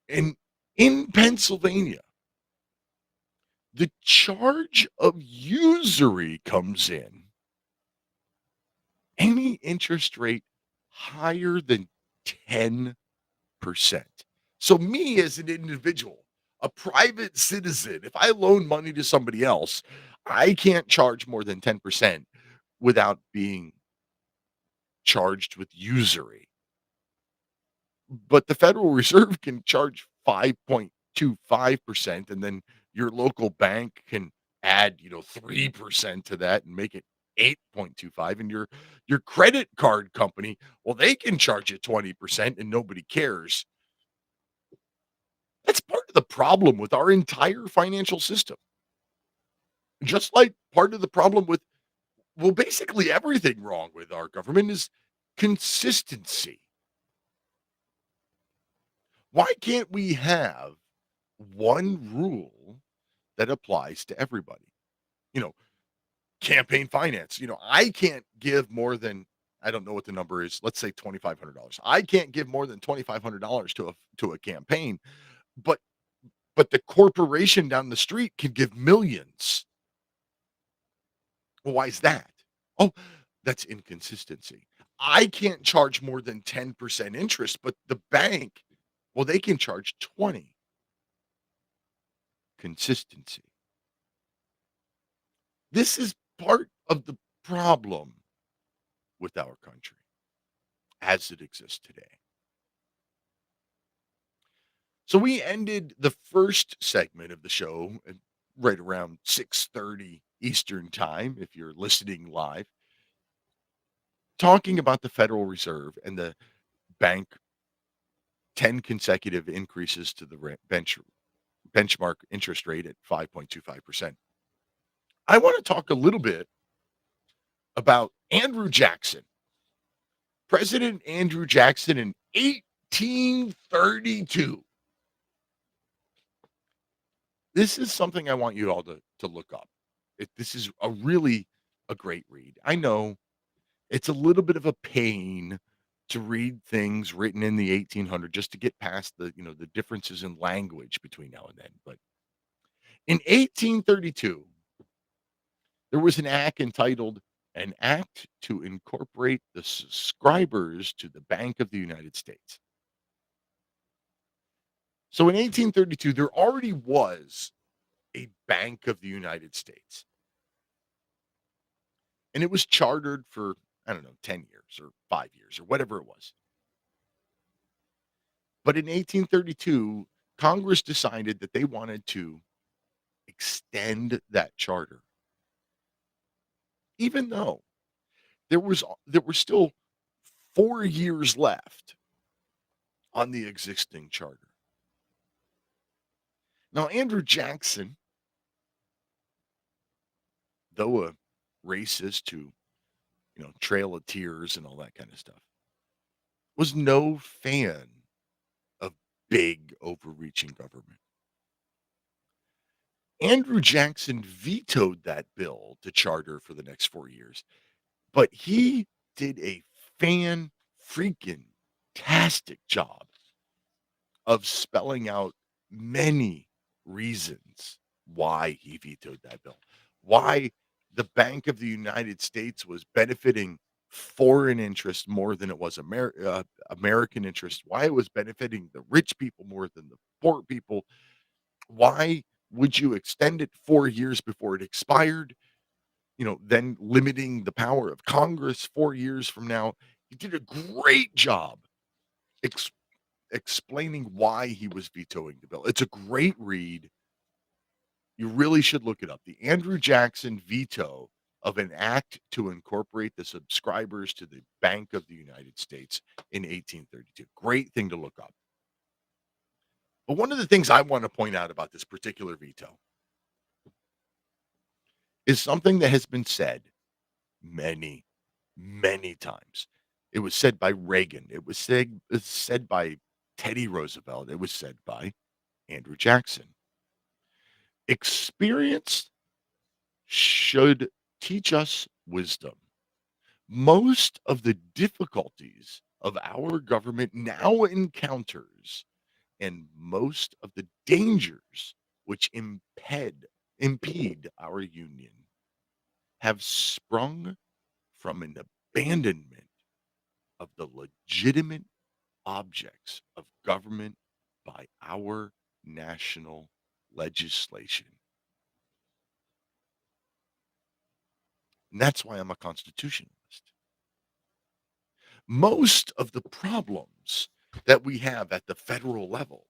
And in Pennsylvania, the charge of usury comes in any interest rate higher than 10%. So me as an individual, a private citizen, if I loan money to somebody else, I can't charge more than 10% without being charged with usury. But the Federal Reserve can charge 5.25%, and then your local bank can add, 3% to that and make it 8.25. And your credit card company, well, they can charge you 20% and nobody cares. That's part of the problem with our entire financial system. Just like part of the problem with, well, basically everything wrong with our government is consistency. Why can't we have one rule that applies to everybody? Campaign finance. I can't give more than, I don't know what the number is. Let's say $2,500. I can't give more than $2,500 to a campaign, but the corporation down the street can give millions. Well, why is that? Oh, that's inconsistency. I can't charge more than 10% interest, but the bank, well, they can charge 20. consistency. This is part of the problem with our country as it exists today. So we ended the first segment of the show at right around 6:30 Eastern time, if you're listening live, talking about the Federal Reserve and the bank 10 consecutive increases to the benchmark interest rate at 5.25%. I want to talk a little bit about Andrew Jackson. President Andrew Jackson in 1832. This is something I want you all to look up. This is a great read. I know it's a little bit of a pain to read things written in the 1800s just to get past the differences in language between now and then. But in 1832, there was an act entitled An Act to Incorporate the Subscribers to the Bank of the United States. So in 1832, there already was a Bank of the United States. And it was chartered for, I don't know, 10 years or 5 years or whatever it was. But in 1832, Congress decided that they wanted to extend that charter. Even though there were still 4 years left on the existing charter. Now, Andrew Jackson, though a racist who, Trail of Tears and all that kind of stuff, was no fan of big, overreaching government. Andrew Jackson vetoed that bill to charter for the next 4 years, but he did a fan-freaking-tastic job of spelling out many reasons why he vetoed that bill, why the Bank of the United States was benefiting foreign interest more than it was American interest, why it was benefiting the rich people more than the poor people. Why would you extend it 4 years before it expired? Then limiting the power of Congress 4 years from now. He did a great job explaining why he was vetoing the bill. It's a great read. You really should look it up. The Andrew Jackson veto of an act to incorporate the subscribers to the Bank of the United States in 1832. Great thing to look up. But one of the things I want to point out about this particular veto is something that has been said many, many times. It was said by Reagan. It was said by Teddy Roosevelt. It was said by Andrew Jackson. Experience should teach us wisdom. Most of the difficulties of our government now encounters and most of the dangers which impede our union have sprung from an abandonment of the legitimate objects of government by our national legislation. And that's why I'm a constitutionalist. Most of the problems that we have at the federal level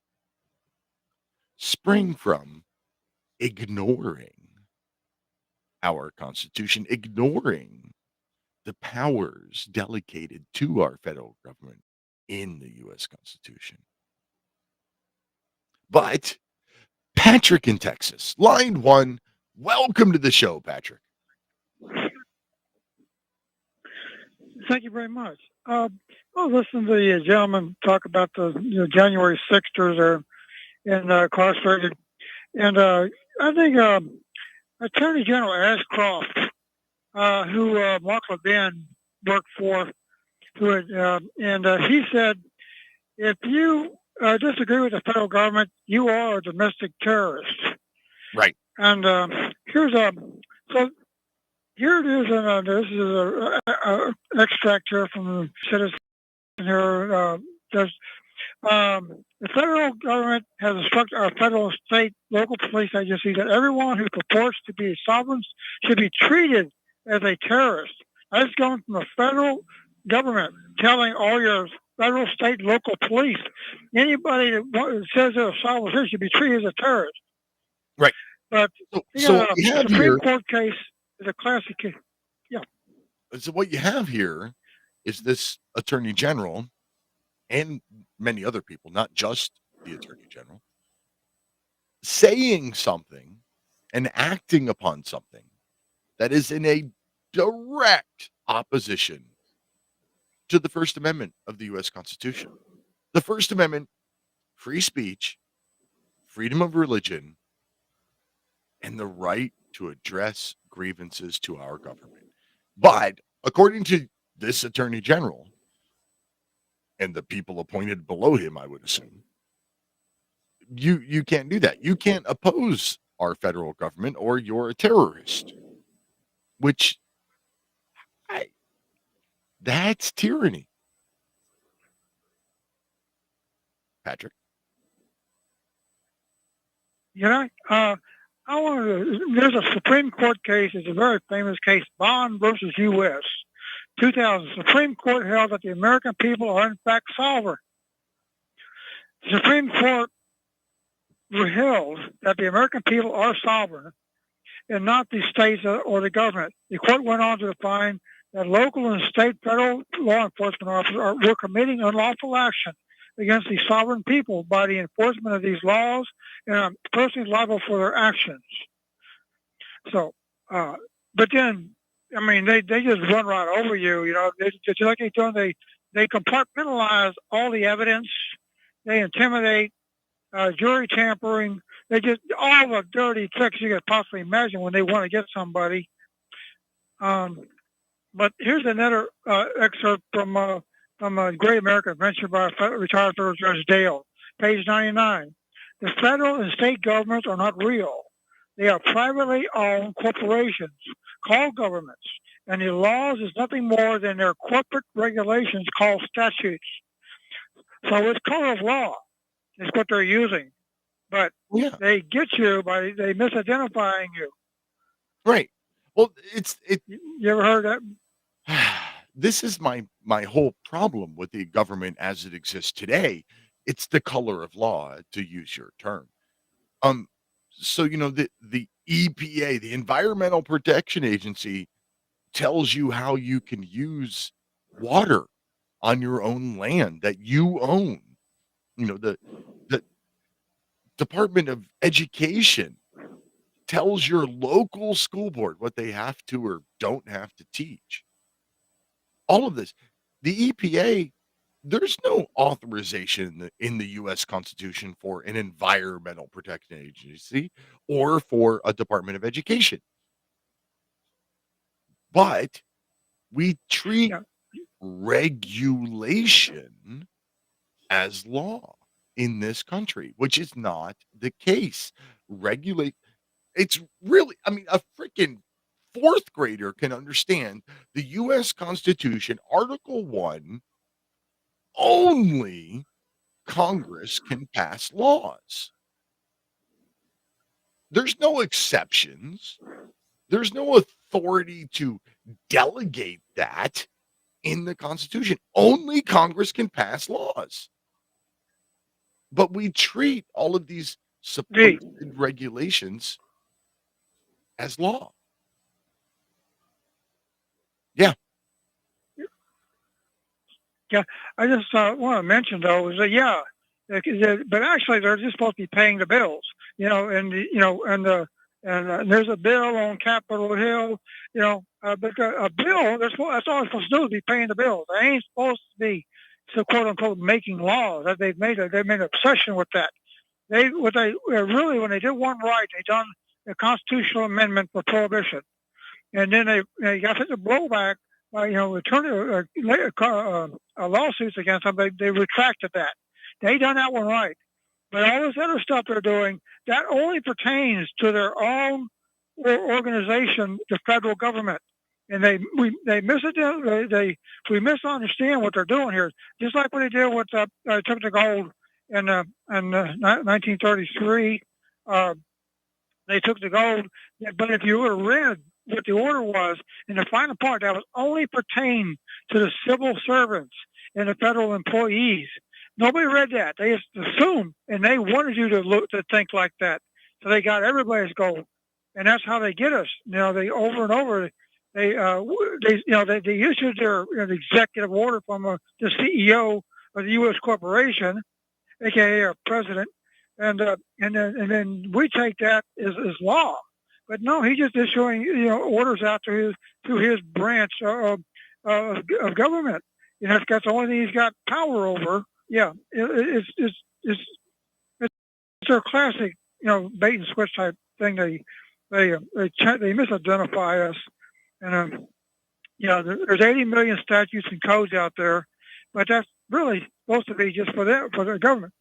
spring from ignoring our Constitution, ignoring the powers delegated to our federal government in the U.S. Constitution. But Patrick in Texas, line 1, welcome to the show, Patrick. Thank you very much. I was listening to the gentleman talk about the January 6ers are incarcerated, and I think Attorney General Ashcroft, who Mark Levin worked for, he said, if you disagree with the federal government, you are a domestic terrorist. Right. And here it is, and this is an extract here from the citizen here. The federal government has instructed our federal, state, local police agencies that everyone who purports to be sovereign should be treated as a terrorist. That's coming from the federal government telling all your federal, state, local police, anybody that says they're a sovereign should be treated as a terrorist. Right. But So what you the have Supreme here, Court case is a classic case. Yeah. so what you have here is this attorney general and many other people, not just the attorney general, saying something and acting upon something that is in a direct opposition to the First Amendment of the U.S. Constitution. The First Amendment, free speech, freedom of religion, and the right to address grievances to our government. But according to this attorney general and the people appointed below him, I would assume, you can't do that. You can't oppose our federal government or you're a terrorist, which that's tyranny. Patrick. You know, I want to. There's a Supreme Court case. It's a very famous case, Bond versus U.S. 2000. Supreme Court held that the American people are in fact sovereign. The Supreme Court held that the American people are sovereign and not the states or the government. The court went on to define that local and state federal law enforcement officers were committing unlawful action against the sovereign people by the enforcement of these laws and are personally liable for their actions. So, but then, I mean, they just run right over you. You know, just like they do, they compartmentalize all the evidence. They intimidate, jury tampering. They just all the dirty tricks you could possibly imagine when they want to get somebody. But here's another excerpt from a Great American Adventure by retired federal Judge Dale, page 99. The federal and state governments are not real. They are privately owned corporations called governments, and the laws is nothing more than their corporate regulations called statutes. So it's code of law is what they're using, but they get you by they misidentifying you. Right. Well, You ever heard that? This is my whole problem with the government as it exists today. It's the color of law, to use your term. So you know the EPA, the Environmental Protection Agency, tells you how you can use water on your own land that you own. You know, the Department of Education tells your local school board what they have to or don't have to teach. All of this. The EPA, there's no authorization in the U.S. Constitution for an environmental protection agency or for a Department of Education. But we treat regulation as law in this country, which is not the case. It's really, I mean, a freaking fourth grader can understand the U.S. Constitution, Article 1, only Congress can pass laws. There's no exceptions. There's no authority to delegate that in the Constitution. Only Congress can pass laws. But we treat all of these supposed regulations as law. Yeah. Yeah, I just want to mention though is that but actually they're just supposed to be paying the bills, you know, and there's a bill on Capitol Hill, you know, but a bill that's all they're supposed to do is be paying the bills. They ain't supposed to be, so quote unquote, making laws. That they've made an obsession with that. Really when they did one right, they done a constitutional amendment for prohibition, and then they got such a blowback. Lawsuits against them, they retracted that. They done that one right. But all this other stuff they're doing, that only pertains to their own organization, the federal government. And we misunderstand what they're doing here. Just like what they did with took the gold in 1933. They took the gold, but if you would have read what the order was in the final part, that was only pertained to the civil servants and the federal employees. Nobody read that. They just assumed, and they wanted you to think like that. So they got everybody's gold, and that's how they get us. They over and over. They issued their the executive order from the CEO of the U.S. corporation, aka our president, and then we take that as law. But no, he's just issuing orders out to his branch of government. That's the only thing he's got power over. Yeah, it's a classic bait and switch type thing. They misidentify us, and there's 80 million statutes and codes out there, but that's really supposed to be just for the government.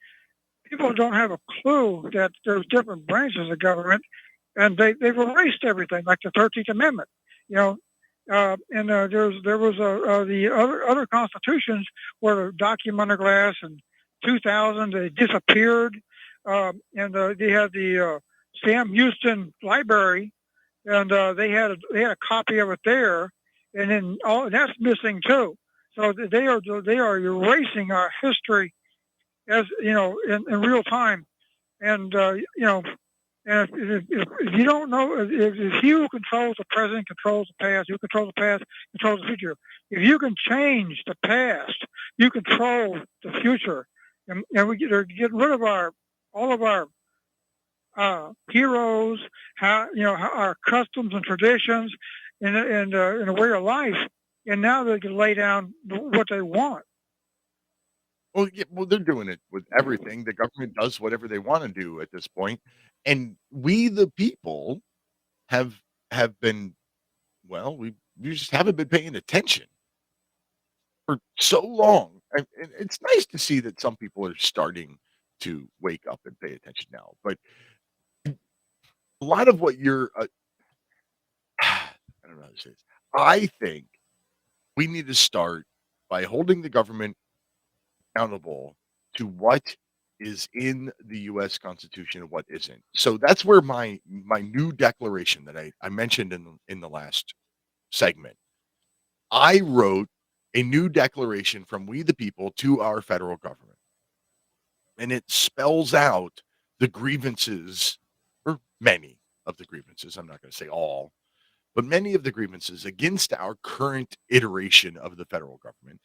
People don't have a clue that there's different branches of government, and they've erased everything, like the 13th Amendment. There was the other constitutions were documented glass in 2000. They disappeared, and they had the Sam Houston Library, and they had a copy of it there, and then that's missing too. So they are erasing our history, as in real time, and and if you don't know, if he who controls the present controls the past, who controls the past controls the future. If you can change the past, you control the future, and we get rid of all of our heroes, our customs and traditions, and a way of life, and now they can lay down what they want. Well, yeah, they're doing it with everything. The government does whatever they want to do at this point, and we, the people, have been we just haven't been paying attention for so long. And it's nice to see that some people are starting to wake up and pay attention now. But a lot of what you're, I don't know how to say this. I think we need to start by holding the government accountable to what is in the U.S. Constitution and what isn't. So that's where my new declaration that I mentioned in the last segment. I wrote a new declaration from we the people to our federal government, and it spells out the grievances, or many of the grievances. I'm not going to say all, but many of the grievances against our current iteration of the federal government.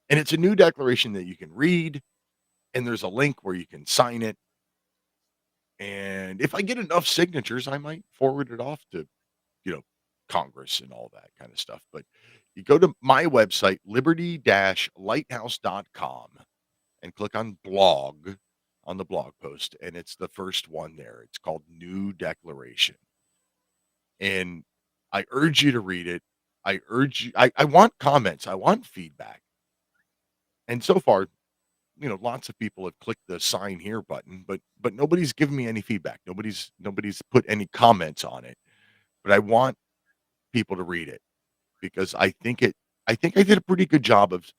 And it's a new declaration that you can read, and there's a link where you can sign it. And if I get enough signatures, I might forward it off to, Congress and all that kind of stuff. But you go to my website, liberty-lighthouse.com, and click on blog on the blog post. And it's the first one there. It's called New Declaration. And I urge you to read it. I urge you, I want comments. I want feedback. And so far, lots of people have clicked the sign here button, but nobody's given me any feedback. Nobody's put any comments on it. But I want people to read it because I think I did a pretty good job of.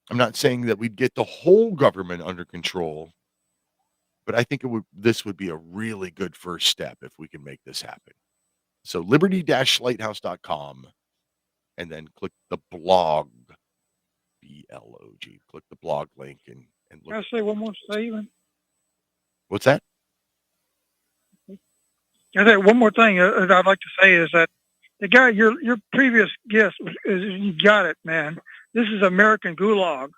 I'm not saying that we'd get the whole government under control, but I think this would be a really good first step if we can make this happen. So liberty-lighthouse.com, and then click the blog, BLOG. Click the blog link and look. Can I say one more statement? What's that? I think one more thing that I'd like to say is that the guy, your previous guest, you got it, man. This is American Gulag,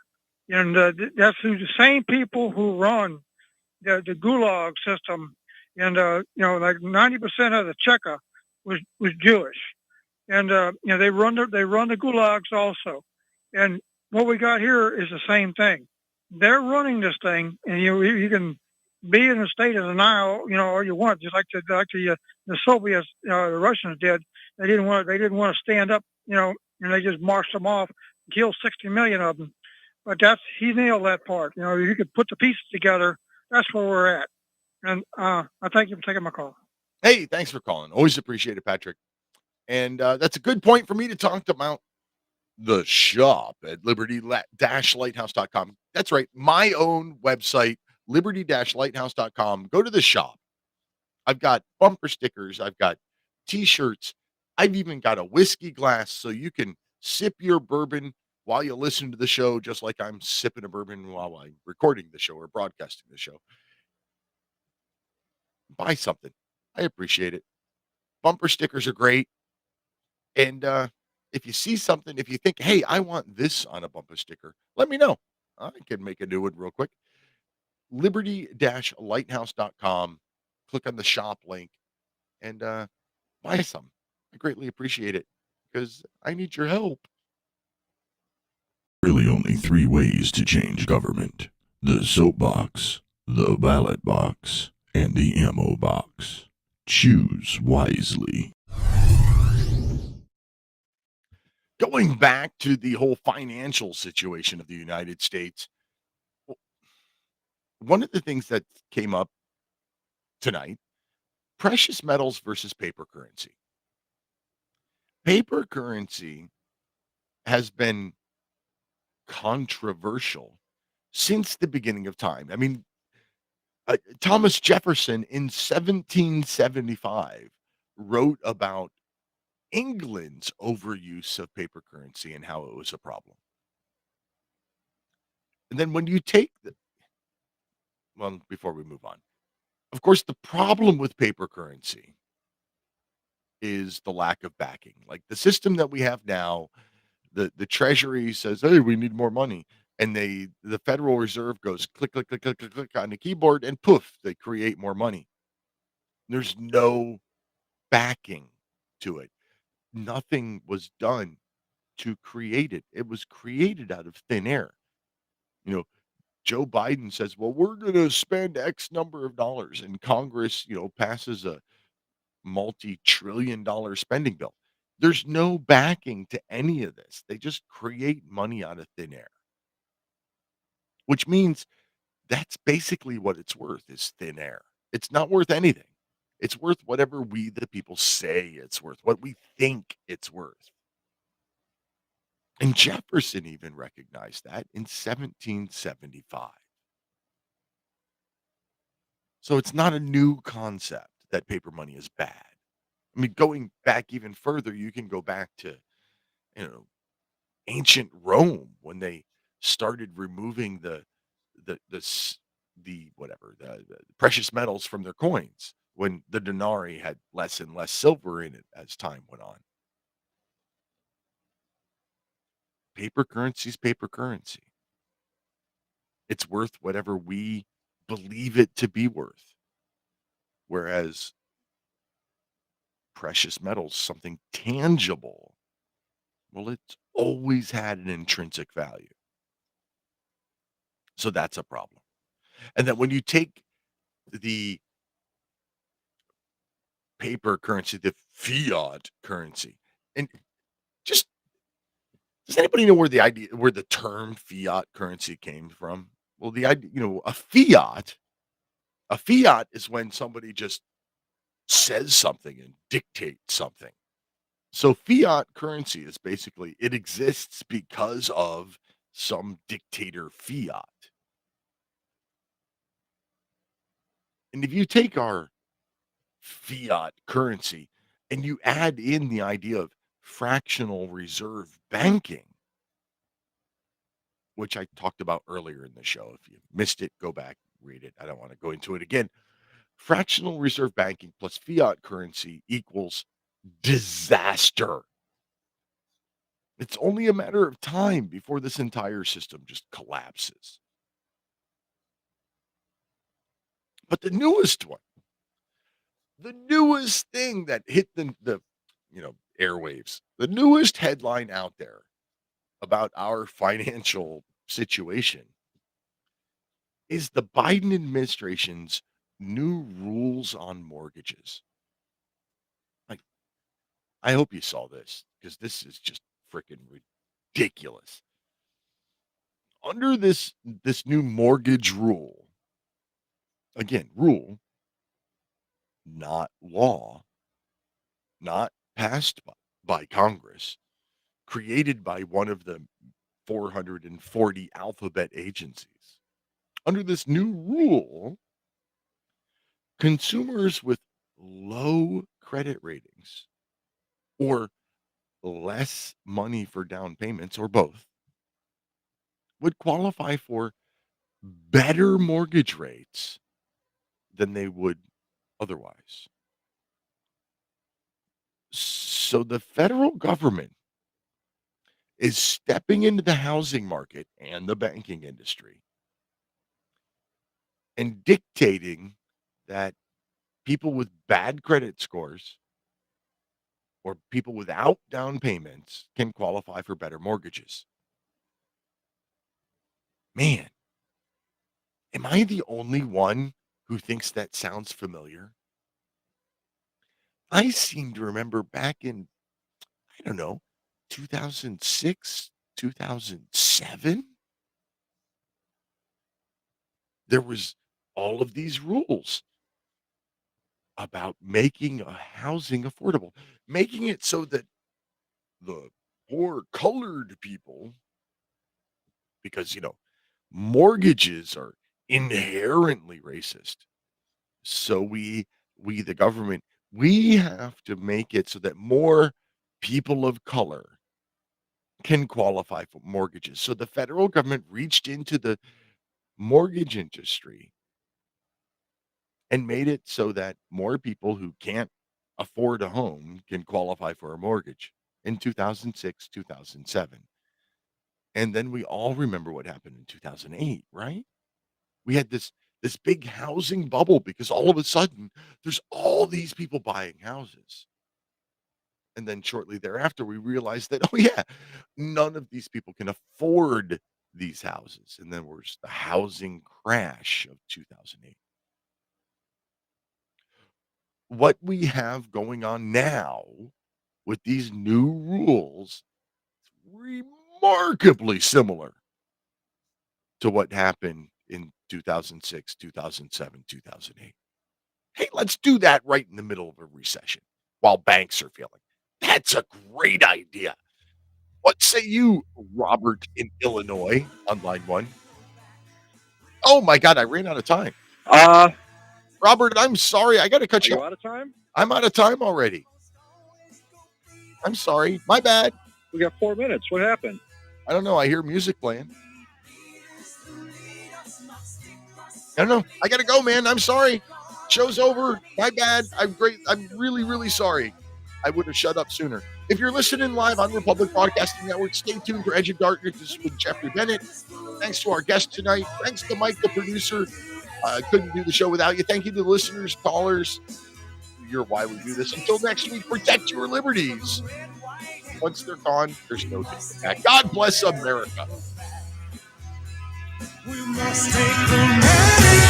and that's who the same people who run the Gulag system, and like 90% of the Cheka was Jewish, and they run the Gulags also, and what we got here is the same thing. They're running this thing, and you can be in a state of denial, all you want, just like the Soviets, the Russians did. They didn't want to stand up, and they just marched them off, killed 60 million of them. But he nailed that part. If you could put the pieces together, that's where we're at. And I thank you for taking my call. Hey, thanks for calling. Always appreciate it, Patrick. And that's a good point for me to talk about the shop at liberty-lighthouse.com. That's right, my own website, liberty-lighthouse.com. Go to the shop. I've got bumper stickers, I've got t-shirts, I've even got a whiskey glass so you can sip your bourbon while you listen to the show, just like I'm sipping a bourbon while I'm recording the show or broadcasting the show. Buy something. I appreciate it. Bumper stickers are great. And if you see something, if you think, hey, I want this on a bumper sticker, let me know. I can make a new one real quick. Liberty-lighthouse.com. Click on the shop link and buy some. I greatly appreciate it because I need your help. Really only three ways to change government: the soapbox, the ballot box, and the ammo box. Choose wisely. Going back to the whole financial situation of the United States, one of the things that came up tonight, precious metals versus paper currency. Paper currency has been controversial since the beginning of time. I mean, Thomas Jefferson in 1775 wrote about England's overuse of paper currency and how it was a problem. And then when you take well, before we move on, of course, the problem with paper currency is the lack of backing. Like the system that we have now, the Treasury says, "Hey, we need more money," and the Federal Reserve goes click, click, click, click, click, click on the keyboard, and poof, they create more money. There's no backing to it. Nothing was done to create it. It was created out of thin air. You know, Joe Biden says, "Well, we're going to spend X number of dollars," and Congress, passes a multi-trillion-dollar spending bill. There's no backing to any of this. They just create money out of thin air, which means that's basically what it's worth is thin air. It's not worth anything. It's worth whatever we, the people, say it's worth, what we think it's worth. And Jefferson even recognized that in 1775. So it's not a new concept that paper money is bad. I mean, going back even further, you can go back to, you know, ancient Rome when they started removing the precious metals from their coins when the denarii had less and less silver in it as time went on. Paper currency is paper currency. It's worth whatever we believe it to be worth. Whereas precious metals, something tangible, well, it's always had an intrinsic value. So that's a problem. And then when you take the paper currency, the fiat currency, and just does anybody know where the term fiat currency came from? Well, the idea, a fiat is when somebody just says something and dictates something. So fiat currency is basically it exists because of some dictator fiat. And if you take our fiat currency and you add in the idea of fractional reserve banking, which I talked about earlier in the show. If you missed it, go back, read it. I don't want to go into it again. Fractional reserve banking plus fiat currency equals disaster. It's only a matter of time before this entire system just collapses. But the newest one, the newest thing that hit the airwaves, the newest headline out there about our financial situation is the Biden administration's new rules on mortgages. Like, I hope you saw this because this is just freaking ridiculous. Under this new mortgage rule, again, rule, not law, not passed by Congress, created by one of the 440 alphabet agencies. Under this new rule, consumers with low credit ratings or less money for down payments or both would qualify for better mortgage rates than they would otherwise. So the federal government is stepping into the housing market and the banking industry and dictating that people with bad credit scores or people without down payments can qualify for better mortgages. Man, am I the only one who thinks that sounds familiar? I seem to remember back in, I don't know, 2006, 2007, there was all of these rules about making a housing affordable, making it so that the poor colored people, because, mortgages are inherently racist. So we, the government, we have to make it so that more people of color can qualify for mortgages. So the federal government reached into the mortgage industry and made it so that more people who can't afford a home can qualify for a mortgage in 2006, 2007. And then we all remember what happened in 2008, right? We had this big housing bubble because all of a sudden there's all these people buying houses. And then shortly thereafter, we realized that, oh, yeah, none of these people can afford these houses. And then there's the housing crash of 2008. What we have going on now with these new rules is remarkably similar to what happened in 2006, 2007, 2008. Hey, let's do that right in the middle of a recession while banks are failing. That's a great idea. What say you, Robert in Illinois on line one? Oh my God, I ran out of time. Robert, I'm sorry. I got to cut you off. Out of time? I'm out of time already. I'm sorry. My bad. We got 4 minutes. What happened? I don't know. I hear music playing. I don't know. I got to go, man. I'm sorry. Show's over. My bad. I'm great. I'm really, really sorry. I would have shut up sooner. If you're listening live on Republic Broadcasting Network, stay tuned for Edge of Darkness. This is with Jeffrey Bennett. Thanks to our guest tonight. Thanks to Mike, the producer. Couldn't do the show without you. Thank you to the listeners, callers. You're why we do this. Until next week, protect your liberties. Once they're gone, there's no taking back. God bless America. We must take America.